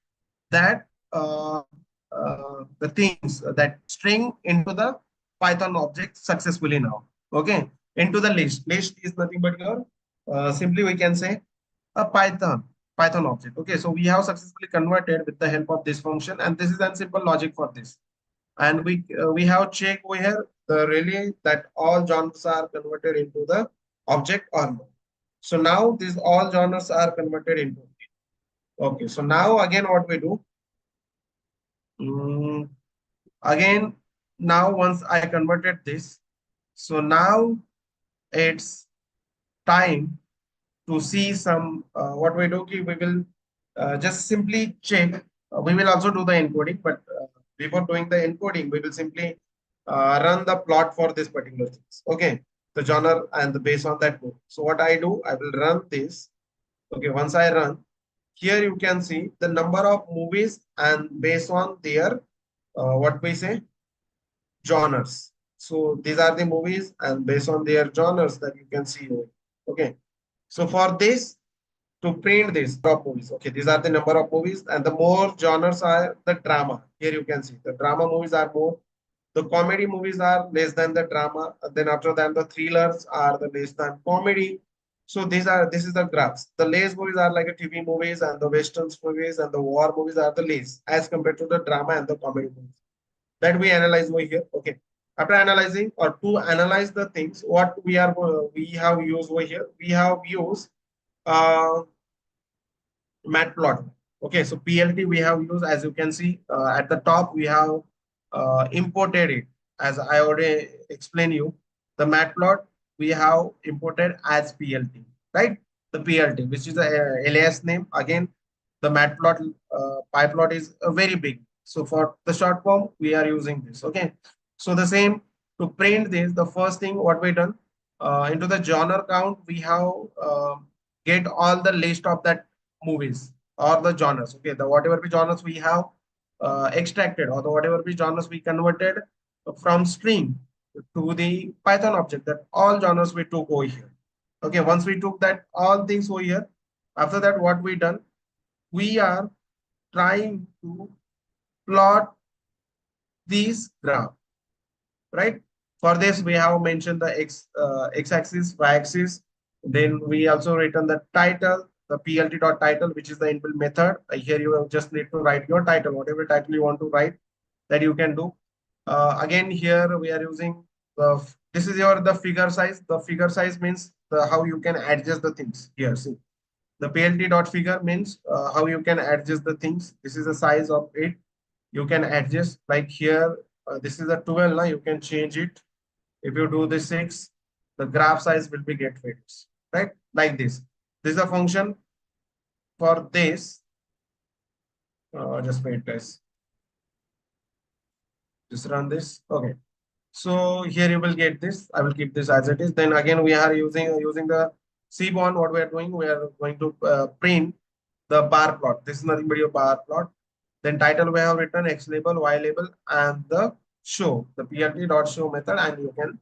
that the things that string into the Python object successfully now. Okay, into the list. List is nothing but your simply we can say a Python object. Okay, so we have successfully converted with the help of this function, and this is a simple logic for this. And we have checked over here the really that all genres are converted into the object or not. So now these all genres are converted into. Okay, so now again what we do. Mm, again, now once I converted this, so now it's time to see some what we do. We will just simply check. We will also do the encoding, but before doing the encoding, we will simply run the plot for this particular things. Okay, the genre and the based on that code. So what I do, I will run this. Okay, once I run, here you can see the number of movies and based on their what we say genres. So these are the movies and based on their genres that you can see here. Okay. So for this, to print this top movies, okay, these are the number of movies, and the more genres are the drama. Here you can see the drama movies are more. The comedy movies are less than the drama. And then after that, the thrillers are the less than comedy. So this is the graphs. The less movies are like a TV movies, and the westerns movies and the war movies are the less as compared to the drama and the comedy movies that we analyze over here. Okay. After analyzing or to analyze the things, what we have used over here, we have used uh, matplot. Okay, so PLT we have used, as you can see at the top, we have imported it as I already explained you the matplot. we have imported as PLT, right? The PLT, which is the alias name. Again, the matplot pyplot is very big. So for the short form, we are using this. Okay. So the same to print this, the first thing what we done into the genre count, we have get all the list of that movies or the genres. Okay, the whatever be genres we have extracted or the whatever be genres we converted from string to the Python object, that all genres we took over here. Okay, once we took that all things over here, after that what we done, we are trying to plot these graph, right? For this, we have mentioned the x-axis, y-axis. Then we also written the title, the plt.title, which is the inbuilt method. Here you will just need to write your title, whatever title you want to write, that you can do. Again, here we are using this is your the figure size. The figure size means how you can adjust the things here. See, the plt.figure means how you can adjust the things. This is the size of it. You can adjust like here. This is a 12. Now you can change it. If you do the 6, the graph size will be get fixed, right? Like this. This is a function for this. Just wait, guys. Just run this. Okay. So here you will get this. I will keep this as it is. Then again, we are using the Cbon. What we are doing, we are going to print the bar plot. This is nothing but your bar plot. Then title we have written X label, Y label, and the show, the plt.show method, and you can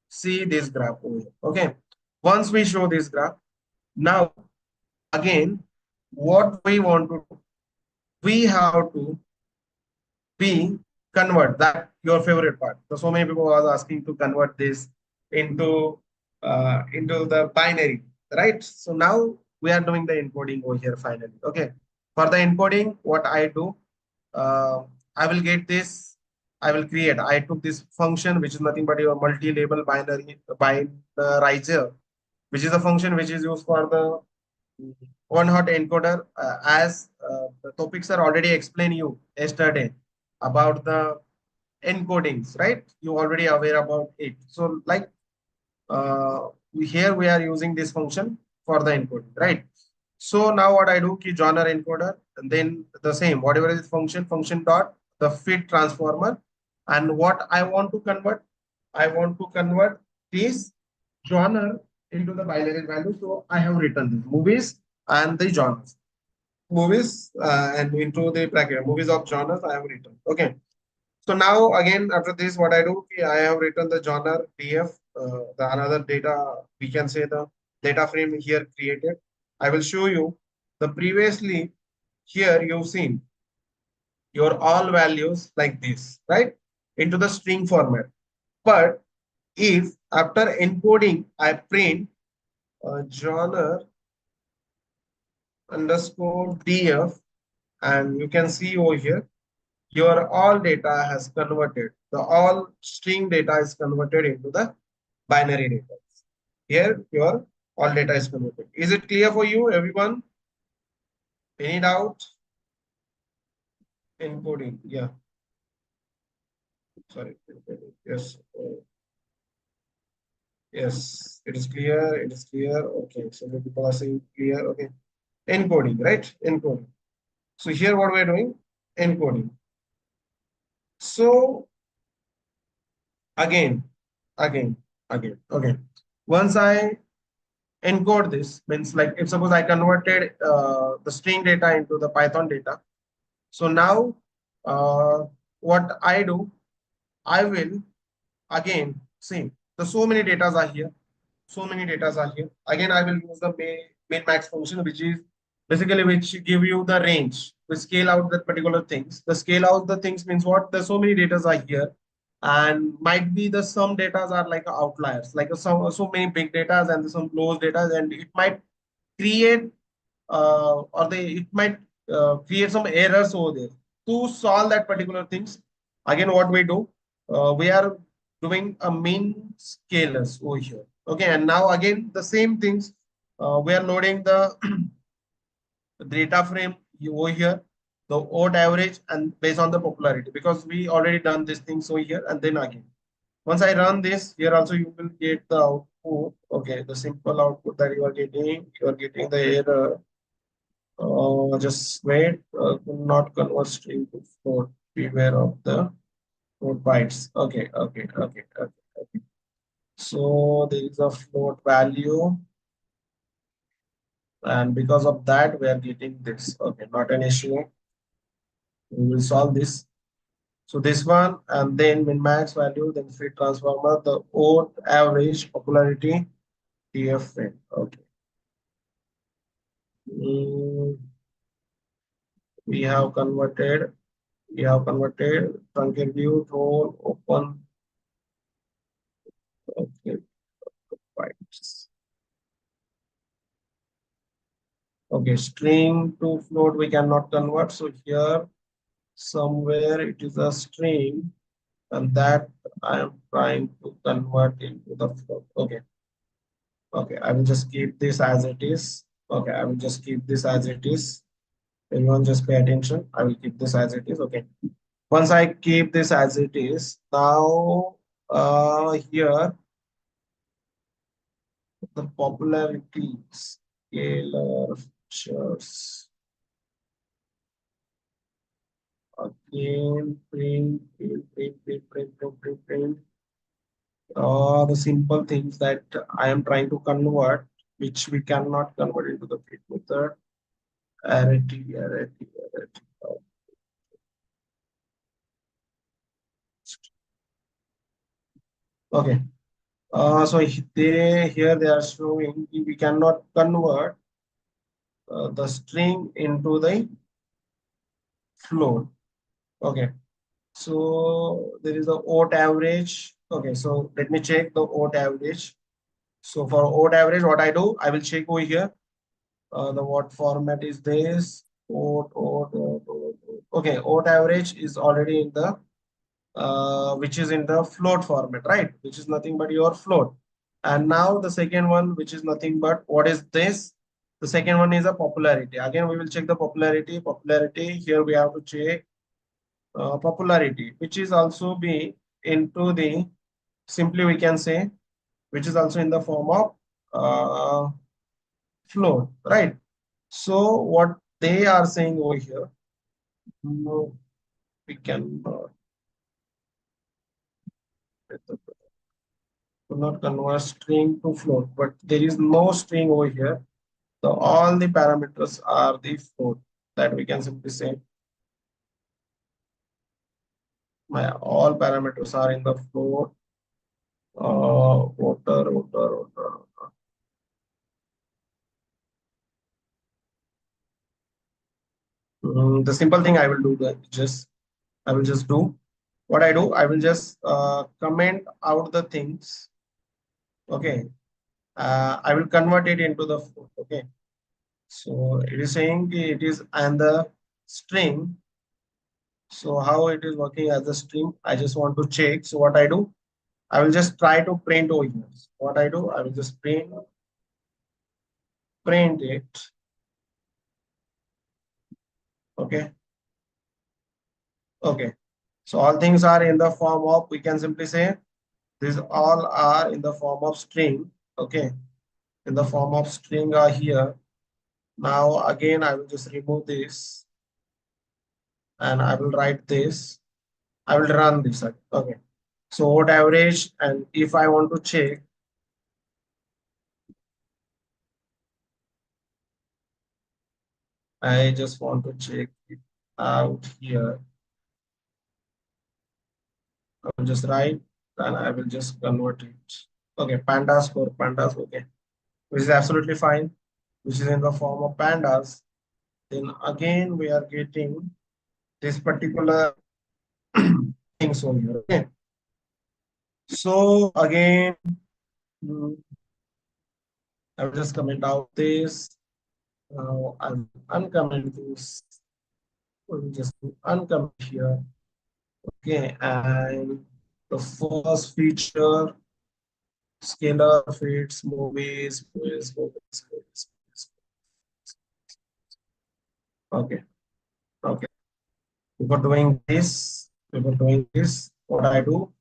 see this graph over here. Okay. Once we show this graph, now again, what we want to do, we have to be convert that your favorite part. So so many people was asking to convert this into the binary, right? So now we are doing the encoding over here finally. Okay. For the encoding, what I do, I will get this. I will create. I took this function, which is nothing but your multi-label binarizer, which is a function which is used for the one hot encoder. As the topics are already explained you yesterday about the encodings, right? You already aware about it. So like here we are using this function for the encoding, right? So now what I do, key genre encoder, and then the same, whatever is function dot the fit transformer. And what I want to convert, I want to convert this genre into the binary value. So I have written this movies and the genres. Movies and into the bracket, movies of genres I have written. Okay. So now again, after this, what I do, I have written the genre df, the another data, we can say the data frame here created. I will show you the previously here you've seen your all values like this, right? Into the string format. But if after encoding, I print genre underscore df, and you can see over here, your all data has converted. The all string data is converted into the binary data. Here, your all data is converted. Is it clear for you, everyone? Any doubt? Encoding, yeah. Sorry. Yes. Yes, it is clear. It is clear. Okay. So the people are saying clear. Okay. Encoding, right? Encoding. So here, what we're doing? Encoding. So again, again, again. Okay. Once I encode this, means like if suppose I converted the string data into the Python data. So now what I do, I will again see the so many datas are here. So many datas are here. Again, I will use the main max function, which is basically which give you the range. We scale out that particular things. The scale out the things means what? There's so many datas are here, and might be the some datas are like outliers, like so many big datas and some close data, and it might create or they it might create some errors over there. To solve that particular things, again what we do, we are doing a mean scalars over here. Okay, and now again the same things, we are loading the data frame over here, the odd average and based on the popularity, because we already done these things over here. And then again, once I run this here also, you will get the output, okay, the simple output that you are getting the error. Just wait, not convert string to float. Beware of the float bytes. Okay, okay, okay, okay, okay. So there is a float value, and because of that, we are getting this. Okay, not an issue. We will solve this. So this one, and then min max value, then fit transformer, the odd average popularity TF. Okay. Mm, we have converted. We have converted truncated view role open. Okay, right. Okay, string to float we cannot convert. So here somewhere it is a string, and that I am trying to convert into the float. Okay, okay, I will just keep this as it is. Okay, I will just keep this as it is. Everyone just pay attention. I will keep this as it is. Okay. Once I keep this as it is, now here the popularity scalar features again print. The simple things that I am trying to convert, which we cannot convert into the print method. Arity. Okay. So here they are showing we cannot convert the string into the float. Okay. So there is a odd average. Okay. So let me check the odd average. So for odd average, what I do, I will check over here. The what format is this? Odd. Okay. Odd average is already in the which is in the float format, right? Which is nothing but your float. And now the second one, which is nothing but what is this? The second one is a popularity. Again, we will check the popularity. Popularity here we have to check popularity, which is also be into the simply we can say, which is also in the form of float, right? So what they are saying over here, no, we can not convert string to float, but there is no string over here. So all the parameters are the float that we can simply say my all parameters are in the float. Water. The simple thing I will do that I will just do what I do. I will just comment out the things. Okay. I will convert it into the float. Okay. So it is saying it is and the string. So how it is working as a string, I just want to check. So what I do, I will just try to print over here. What I do, I will just print it. Okay. Okay. So all things are in the form of, we can simply say, these all are in the form of string. Okay. In the form of string are here. Now again, I will just remove this and I will write this. I will run this. Okay. So what average, and if I want to check, I just want to check it out here. I will just write and I will just convert it. Okay, pandas, okay, which is absolutely fine, which is in the form of pandas. Then again, we are getting this particular things over here. Okay, so again, mm, I will just comment out this. Now I will uncomment this. We will just uncomment here. Okay, and the first feature, scalar fits, movies. Okay, okay. Before doing this, what I do,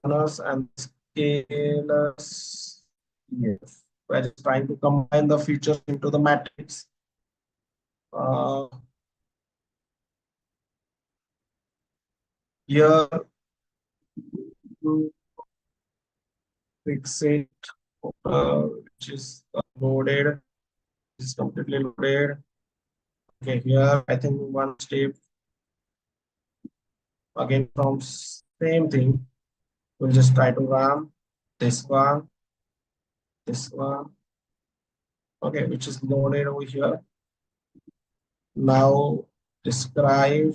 joiners and scalars. Yes. We're just trying to combine the features into the matrix. Here, to fix it, which is loaded, is completely loaded. Okay, here I think one step again from same thing. We'll just try to run this one, this one. Okay, which is loaded over here. Now describe.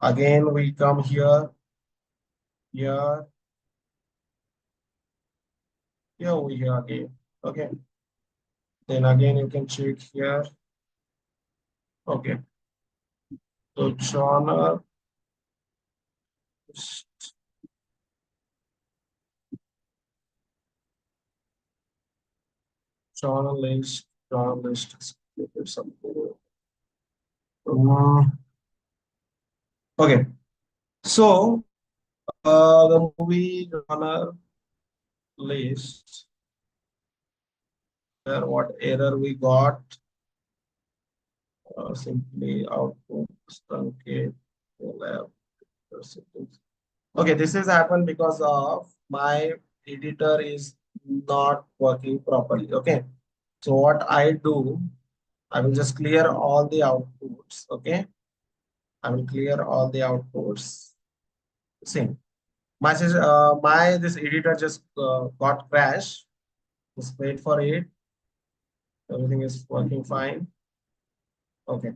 Again, we come here, here, here, over here again. Okay. Then again, you can check here. Okay. So genre, journalist, journalist. Something. Okay. So the movie genre list. There, what error we got? Simply output truncate collab. Okay, this has happened because of my editor is not working properly. Okay, so what I do, I will just clear all the outputs. Okay, I will clear all the outputs. See, my this editor just got crashed. Just wait for it. Everything is working fine. Okay,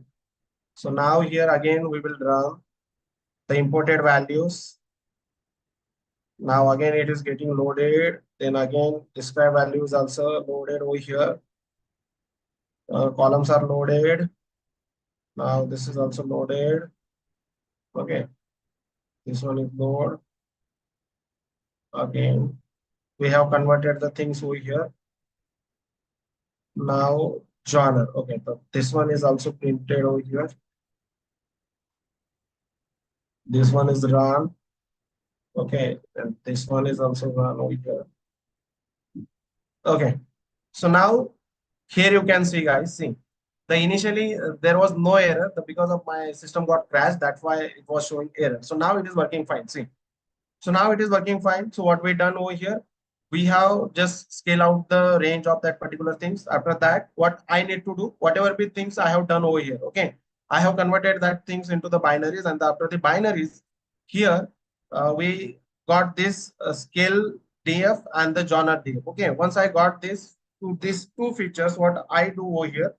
so now here again we will run the imported values. Now again it is getting loaded. Then again describe values also loaded over here. Columns are loaded. Now this is also loaded. Okay, this one is load. Again, we have converted the things over here. Now genre. Okay, so this one is also printed over here. This one is run. Okay, and this one is also run over here. Okay, so now here you can see, guys, see the initially there was no error because of my system got crashed. That's why it was showing error. So now it is working fine. See, so now it is working fine. So what we done over here, we have just scale out the range of that particular things. After that, what I need to do, whatever be things I have done over here. Okay, I have converted that things into the binaries, and after the binaries, here we got this scale df and the genre df. Okay, once I got this to these two features, what I do over here,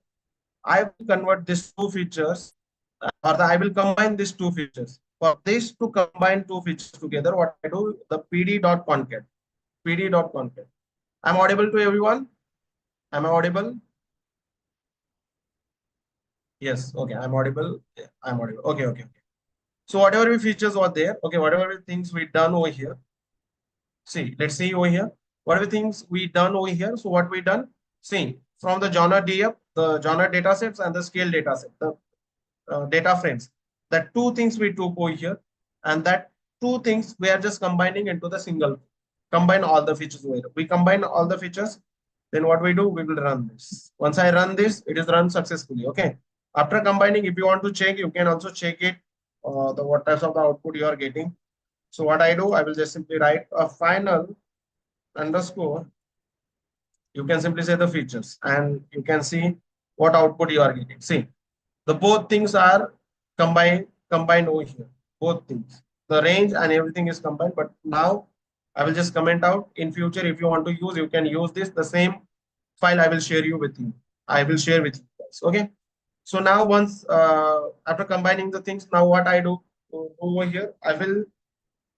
I will convert these two features, I will combine these two features. For this to combine two features together, what I do, the pd.concat, pd.concat. I'm audible to everyone? Am I audible? Yes. Okay. I'm audible. Yeah, I'm audible. Okay. Okay. Okay. So whatever features were there, okay, whatever things we done over here. See, let's see over here. Whatever things we done over here. So what we done? See, from the genre DF, the genre data sets and the scale data set, the data frames. That two things we took over here, and that two things we are just combining into the single. Combine all the features over here. We combine all the features. Then what we do, we will run this. Once I run this, it is run successfully. Okay. After combining, if you want to check, you can also check it. The what types of the output you are getting. So what I do, I will just simply write a final underscore. You can simply say the features, and you can see what output you are getting. See, the both things are combined over here. Both things, the range and everything is combined. But now I will just comment out. In future, if you want to use, you can use this. The same file I will share you with you. I will share with you guys. Okay. So now once after combining the things, now what I do over here, I will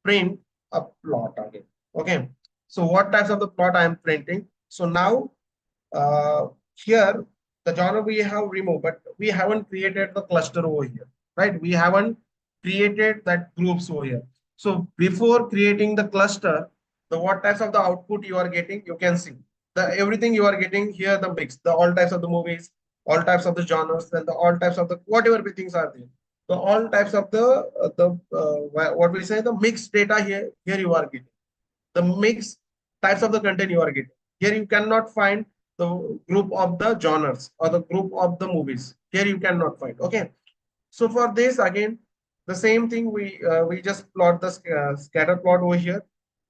print a plot again. Okay. So what types of the plot I am printing? So now uh, here the genre we have removed, but we haven't created the cluster over here, right? We haven't created that groups over here. So before creating the cluster, the what types of the output you are getting, you can see the everything you are getting here, the mix, the all types of the movies, all types of the genres, and the all types of the whatever things are there. The all types of the what we say the mixed data here you are getting the mixed types of the content you are getting. Here you cannot find the group of the genres or the group of the movies. Here you cannot find. Okay. So for this again, the same thing we just plot the scatter plot over here.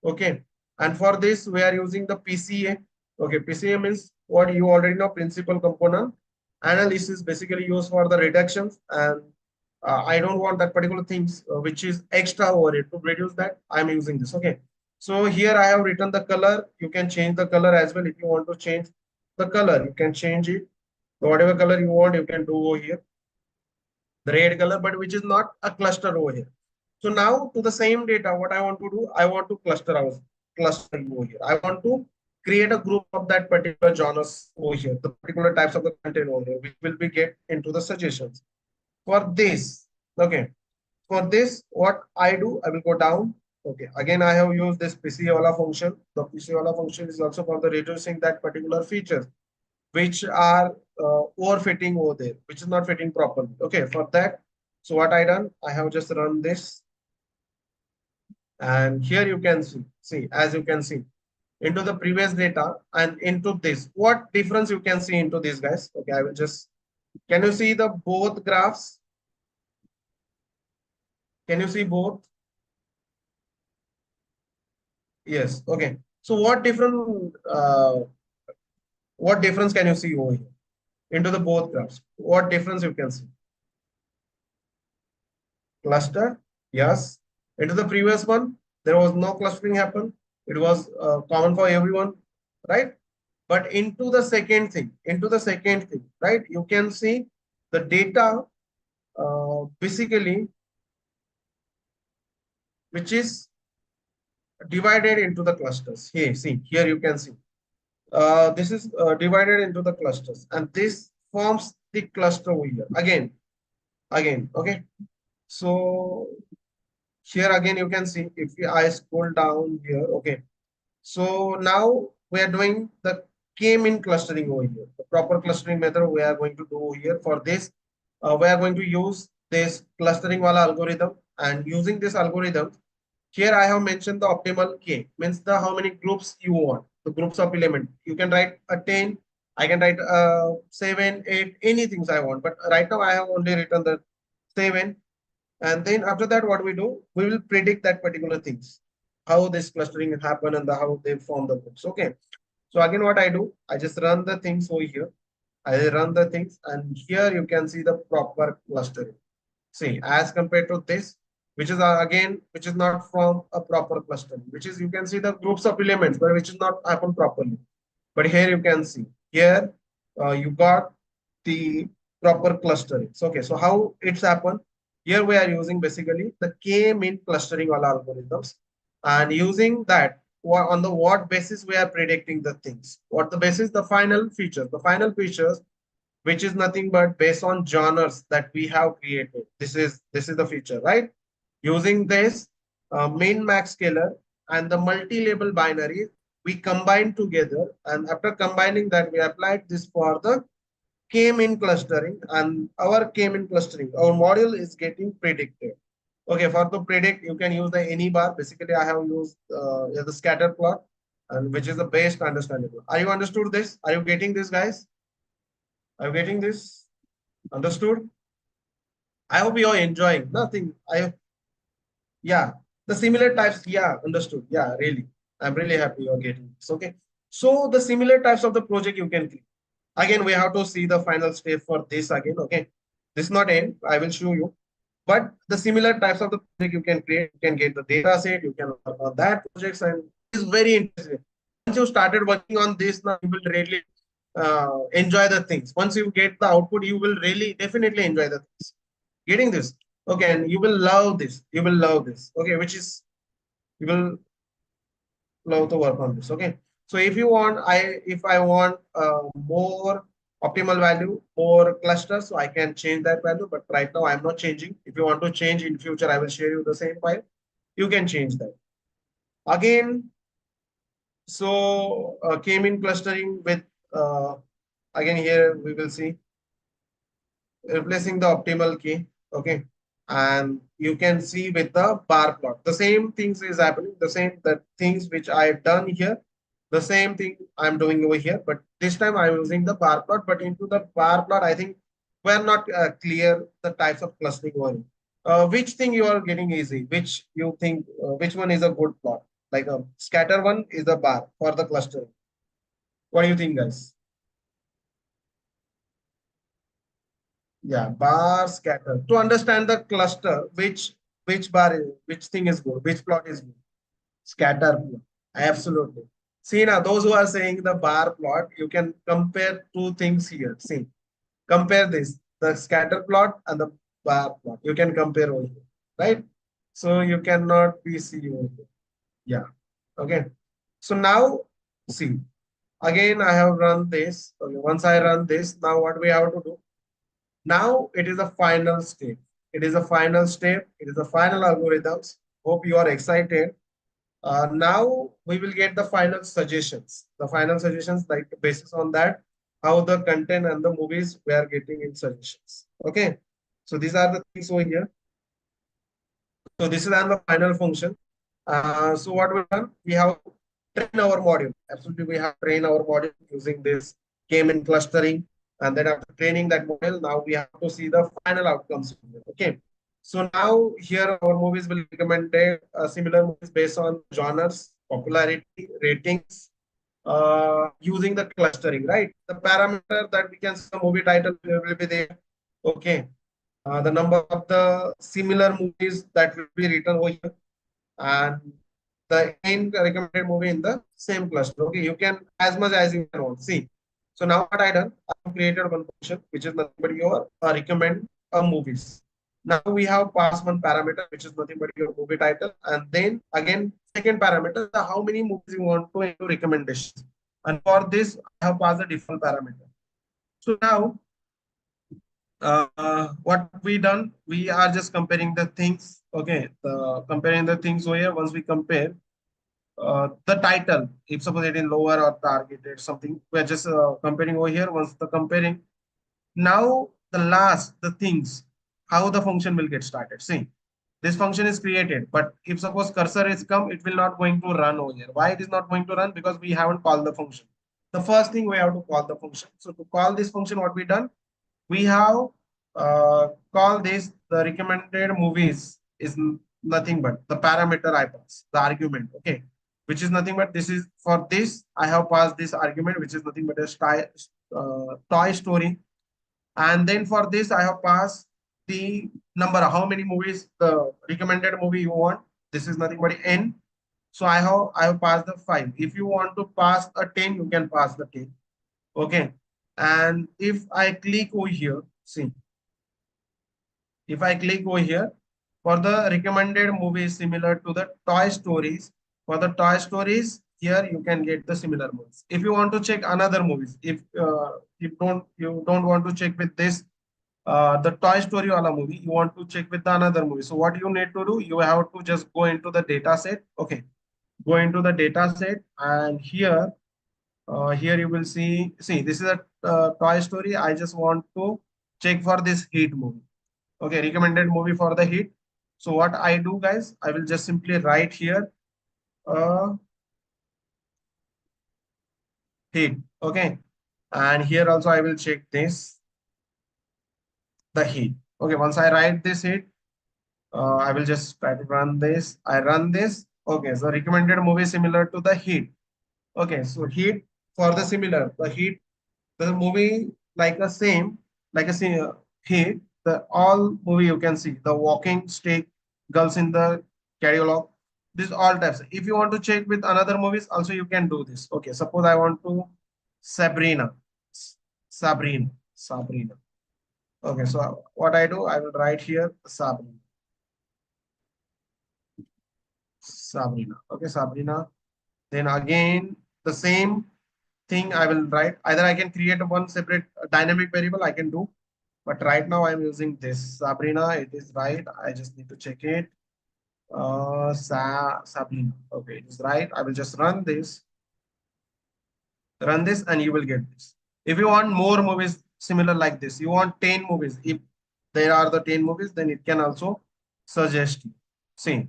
Okay. And for this we are using the PCA. Okay. PCA means what you already know, principal component analysis, basically used for the reductions. And I don't want that particular things which is extra over it. To reduce that, I'm using this. Okay. So here I have written the color. You can change the color as well. If you want to change the color, you can change it. So whatever color you want, you can do over here. The red color, but which is not a cluster over here. So now to the same data, what I want to do, I want to cluster you over here. I want to create a group of that particular genres over here, the particular types of the content over here, which will be get into the suggestions. For this, okay, for this, what I do, I will go down. Okay, again, I have used this PCA function. The PCA function is also for the reducing that particular features which are overfitting over there, which is not fitting properly. Okay, for that, so what I done, I have just run this, and here you can see, as you can see, into the previous data and into this, what difference you can see into this, guys? Okay, I will just, can you see the both graphs? Can you see both? Yes. Okay. So what difference can you see over here into the both graphs? What difference you can see? Cluster, yes. Into the previous one, there was no clustering happen. It was common for everyone, right? But into the second thing, right? You can see the data basically, which is divided into the clusters. Here, see, here you can see. This is divided into the clusters, and this forms the cluster over here. Again, okay. So here again you can see, if I scroll down here, okay, so now we are doing the k-mean clustering over here, the proper clustering method we are going to do here. For this we are going to use this clustering wala algorithm, and using this algorithm, here I have mentioned the optimal k, means the how many groups you want, the groups of element. You can write a 10, I can write 7, 8, anything I want, but right now I have only written the 7. And then after that, what we do, we will predict that particular things, how this clustering happen and how they form the groups. Okay. So again, what I do, I just run the things over here. I run the things, and here you can see the proper clustering. See, as compared to this, which is again, which is not from a proper clustering, which is you can see the groups of elements, but which is not happen properly. But here you can see, here you got the proper clustering. So, okay, so how it's happened? Here we are using basically the k-mean clustering all algorithms, and using that, on the what basis we are predicting the things. What the basis? The final features. The final features, which is nothing but based on genres that we have created. This is the feature, right? Using this min max scalar and the multi-label binary, we combine together, and after combining that, we applied this for the k-mean clustering, and our k-mean clustering, our model is getting predicted. Okay, for the predict, you can use the any bar. Basically, I have used the scatter plot, and which is the best understandable. Are you understood this? Are you getting this, guys? Are you getting this? Understood? I hope you are enjoying. Nothing. Yeah, the similar types. Yeah, understood. Yeah, really. I'm really happy you're getting this. Okay. So the similar types of the project you can click. Again, we have to see the final step for this again. Okay. This is not end. I will show you. But the similar types of the project you can create, you can get the data set, you can work on that projects, and it is very interesting. Once you started working on this, now you will really enjoy the things. Once you get the output, you will really definitely enjoy the things. Getting this? Okay, and you will love this. You will love this. Okay, which is you will love to work on this. Okay. So if you want, if I want more optimal value, more clusters, so I can change that value. But right now I'm not changing. If you want to change in future, I will share you the same file. You can change that. Again, so came in clustering with again here we will see replacing the optimal key. Okay. And you can see with the bar plot, the same things is happening, the same that things which I've done here. The same thing I'm doing over here, but this time I'm using the bar plot. But into the bar plot, I think we're not clear the types of clustering one. Which thing you are getting easy? Which you think which one is a good plot? Like a scatter one is a bar for the clustering. What do you think, guys? Yeah, bar scatter. To understand the cluster, which bar is which thing is good, which plot is good? Scatter plot. Absolutely. See now, those who are saying the bar plot, you can compare two things here. See, compare this, the scatter plot and the bar plot. You can compare over here, right? So you cannot be see over here. Yeah. Okay. So now see, again I have run this. Okay, once I run this, now what we have to do? Now it is a final step. It is a final step. It is a final algorithms. Hope you are excited. Now we will get the final suggestions. The final suggestions, like basis on that, how the content and the movies we are getting in suggestions. Okay. So these are the things over here. So this is the final function. So what we've done, we have train our module. Absolutely, we have trained our module using this K-mean clustering. And then after training that model, now we have to see the final outcomes. Okay. So now here our movies will recommend similar movies based on genres, popularity, ratings, using the clustering, right? The parameter that we can see the movie title will be there. Okay. The number of the similar movies that will be written over here, and the main recommended movie in the same cluster. Okay, you can as much as you can want. See, so now what I done, I have created one function which is nothing but your recommend movies. Now we have pass one parameter which is nothing but your movie title, and then again second parameter, the how many movies you want to into recommendations. And for this, I have passed a default parameter. So now what we done, we are just comparing the things. Okay, comparing the things over here. Once we compare the title, if suppose it is lower or targeted something, we're just comparing over here. Once the comparing, now the last the things, how the function will get started. See, this function is created, but if suppose cursor is come, it will not going to run over here. Why it is not going to run? Because we haven't called the function. The first thing we have to call the function. So to call this function, what we done, we have call this the recommended movies is nothing but the parameter I pass, the argument, okay, which is nothing but this is for this I have passed this argument, which is nothing but a toy story. And then for this I have passed the number, how many movies the recommended movie you want. This is nothing but n. So I have passed the 5. If you want to pass a 10, you can pass the 10. Okay. And if I click over here, see, if I click over here, for the recommended movies similar to the Toy Stories, for the Toy Stories, here you can get the similar movies. If you want to check another movies, if you don't want to check with this the Toy Story wala movie, you want to check with the another movie. So what you need to do, you have to just go into the data set. Okay, go into the data set, and here you will see this is a Toy Story. I just want to check for this Heat movie. Okay, recommended movie for the Heat. So what I do, guys, I will just simply write here uh, Heat. Okay, and here also I will check this the Heat. Okay, once I write this Heat, I will just try to run this. I run this. Okay, so recommended movie similar to the Heat. Okay, so Heat for the similar, the Heat, the movie like a same, like a same Heat, the all movie you can see, the walking stick, girls in the catalog, this all types. If you want to check with another movies, also you can do this. Okay, suppose I want to Sabrina, Sabrina. Okay, so what I do, I will write here Sabrina. Okay, Sabrina. Then again, the same thing I will write. Either I can create one separate dynamic variable, I can do. But right now I'm using this Sabrina. It is right. I just need to check it. Sabrina. Okay, it is right. I will just run this. Run this and you will get this. If you want more movies similar like this, you want 10 movies. If there are the 10 movies, then it can also suggest you. See,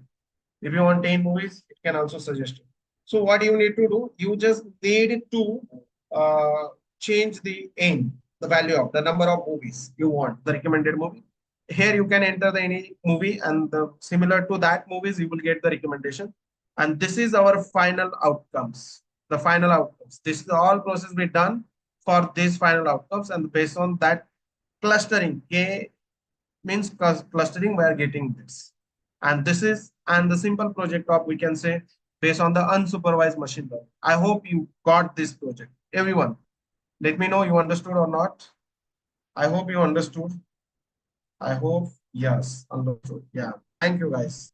if you want 10 movies, it can also suggest you. So what you need to do, you just need to uh, change the aim, the value of the number of movies you want, the recommended movie. Here you can enter the any movie, and similar to that movies, you will get the recommendation. And this is our final outcomes. The final outcomes. This is all process we done for these final outcomes, and based on that clustering, K means clustering, we are getting this. And this is and the simple project of, we can say, based on the unsupervised machine learning. I hope you got this project. Everyone, let me know you understood or not. I hope you understood. I hope yes, understood. Yeah. Thank you guys.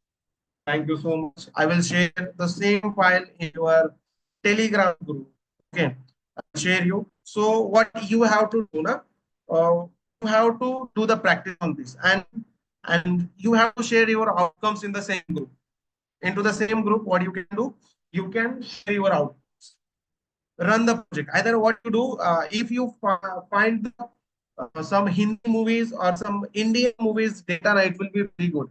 Thank you so much. I will share the same file in your Telegram group. Okay. I'll share you. So what you have to do now, you have to do the practice on this, and you have to share your outcomes in the same group. Into the same group, what you can do, you can share your outcomes, run the project. Either what you do, if you find some Hindi movies or some Indian movies data, it will be very good.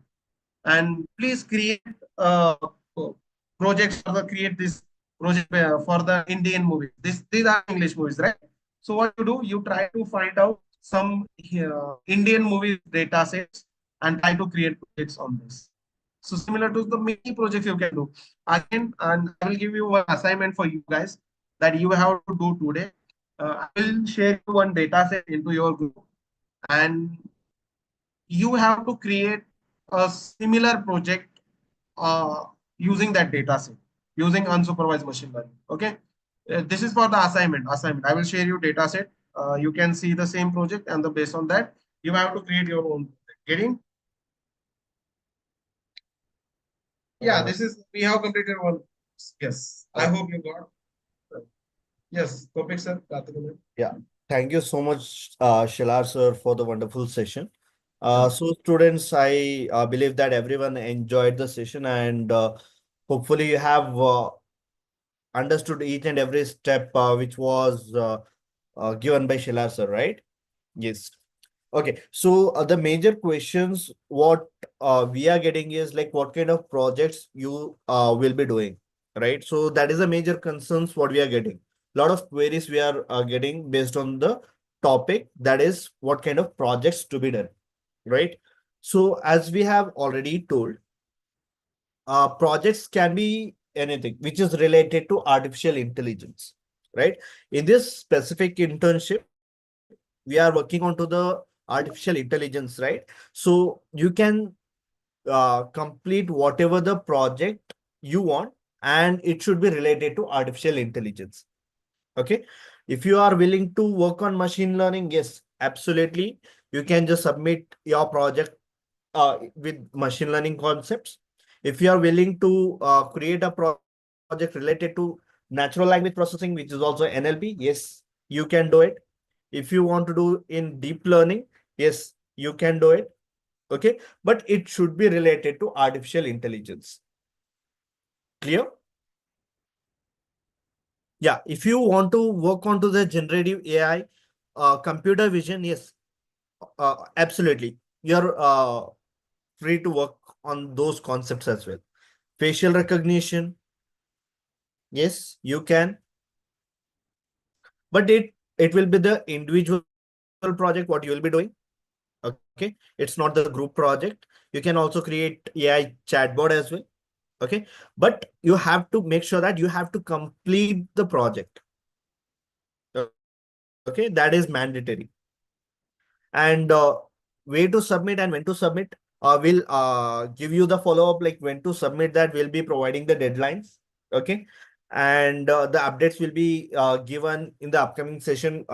And please create projects for the create this project for the Indian movies. These are English movies, right? So what you do, you try to find out some Indian movie data sets and try to create projects on this. So similar to the many projects you can do. Again, and I will give you one assignment for you guys that you have to do today. I will share you one data set into your group, and you have to create a similar project using that data set, using unsupervised machine learning. Okay. This is for the assignment. I will share you data set. You can see the same project, and based on that, you have to create your own project. Getting? Yeah, this is, we have completed one. Yes. I hope you got. Yes, topic, sir. Yeah. Thank you so much, Shilar sir, for the wonderful session. Yeah. So students, I believe that everyone enjoyed the session, and hopefully you have understood each and every step which was given by Shilar sir, right? Yes. Okay, so the major questions what we are getting is like what kind of projects you will be doing, right? So that is the major concerns what we are getting. Lot of queries we are getting based on the topic, that is what kind of projects to be done, right? So as we have already told, projects can be anything which is related to artificial intelligence, right? In this specific internship, we are working on to the artificial intelligence, right? So you can complete whatever the project you want, and it should be related to artificial intelligence. Okay. If you are willing to work on machine learning, yes, absolutely. You can just submit your project with machine learning concepts. If you are willing to create a project related to natural language processing, which is also NLP, yes, you can do it. If you want to do in deep learning, yes, you can do it. Okay, but it should be related to artificial intelligence. Clear? Yeah, if you want to work onto the generative AI, computer vision, yes, absolutely. You're free to work on those concepts as well. Facial recognition, yes, you can, but it will be the individual project what you will be doing. Okay, it's not the group project. You can also create AI chatbot as well. Okay, but you have to make sure that you have to complete the project. Okay, that is mandatory. And way to submit and when to submit, we'll give you the follow-up, like when to submit, that we'll be providing the deadlines. Okay, and the updates will be given in the upcoming session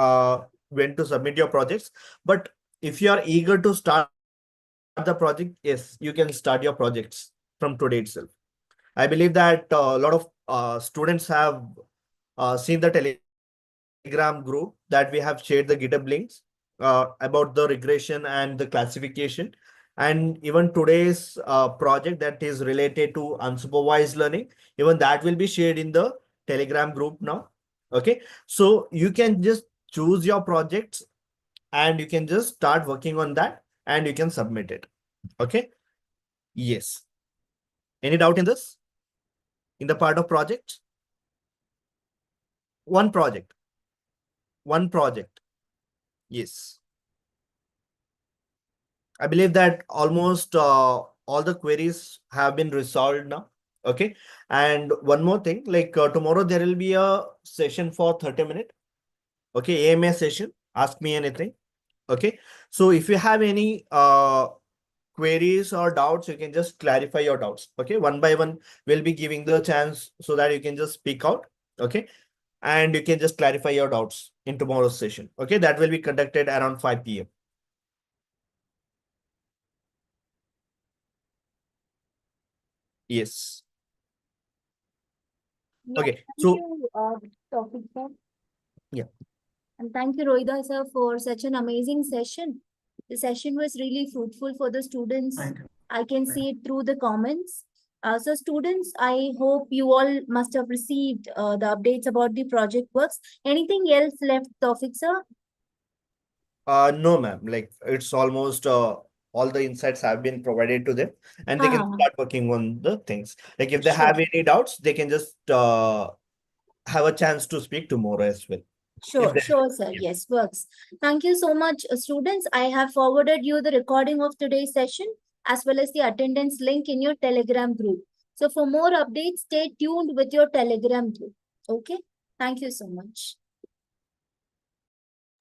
when to submit your projects. But if you are eager to start the project, yes, you can start your projects from today itself. I believe that a lot of students have seen the Telegram group that we have shared the GitHub links about the regression and the classification. And even today's project that is related to unsupervised learning, even that will be shared in the Telegram group now. Okay, so you can just choose your projects and you can just start working on that and you can submit it. Okay, yes. Any doubt in this? In the part of project? One project. One project. Yes. I believe that almost all the queries have been resolved now. Okay. And one more thing, like tomorrow there will be a session for 30 minutes. Okay. AMA session. Ask me anything. Okay. So if you have any queries or doubts, you can just clarify your doubts. Okay. One by one, we'll be giving the chance so that you can just speak out. Okay. And you can just clarify your doubts in tomorrow's session. Okay. That will be conducted around 5 p.m. Yes. Yeah, Okay. thank So, you, Taufik sir. yeah. And thank you, Rohida sir, for such an amazing session. The session was really fruitful for the students. Thank you. I can see it through the comments. So, students, I hope you all must have received the updates about the project works. Anything else left, Taufik sir? No, ma'am. Like it's almost all the insights have been provided to them, and they can Ah, start working on the things. Like if they sure. have any doubts, they can just have a chance to speak tomorrow as well. If Sure, they sure, sir. yeah. Yes, works. Thank you so much, students. I have forwarded you the recording of today's session as well as the attendance link in your Telegram group. So, for more updates, stay tuned with your Telegram group. Okay. Thank you so much.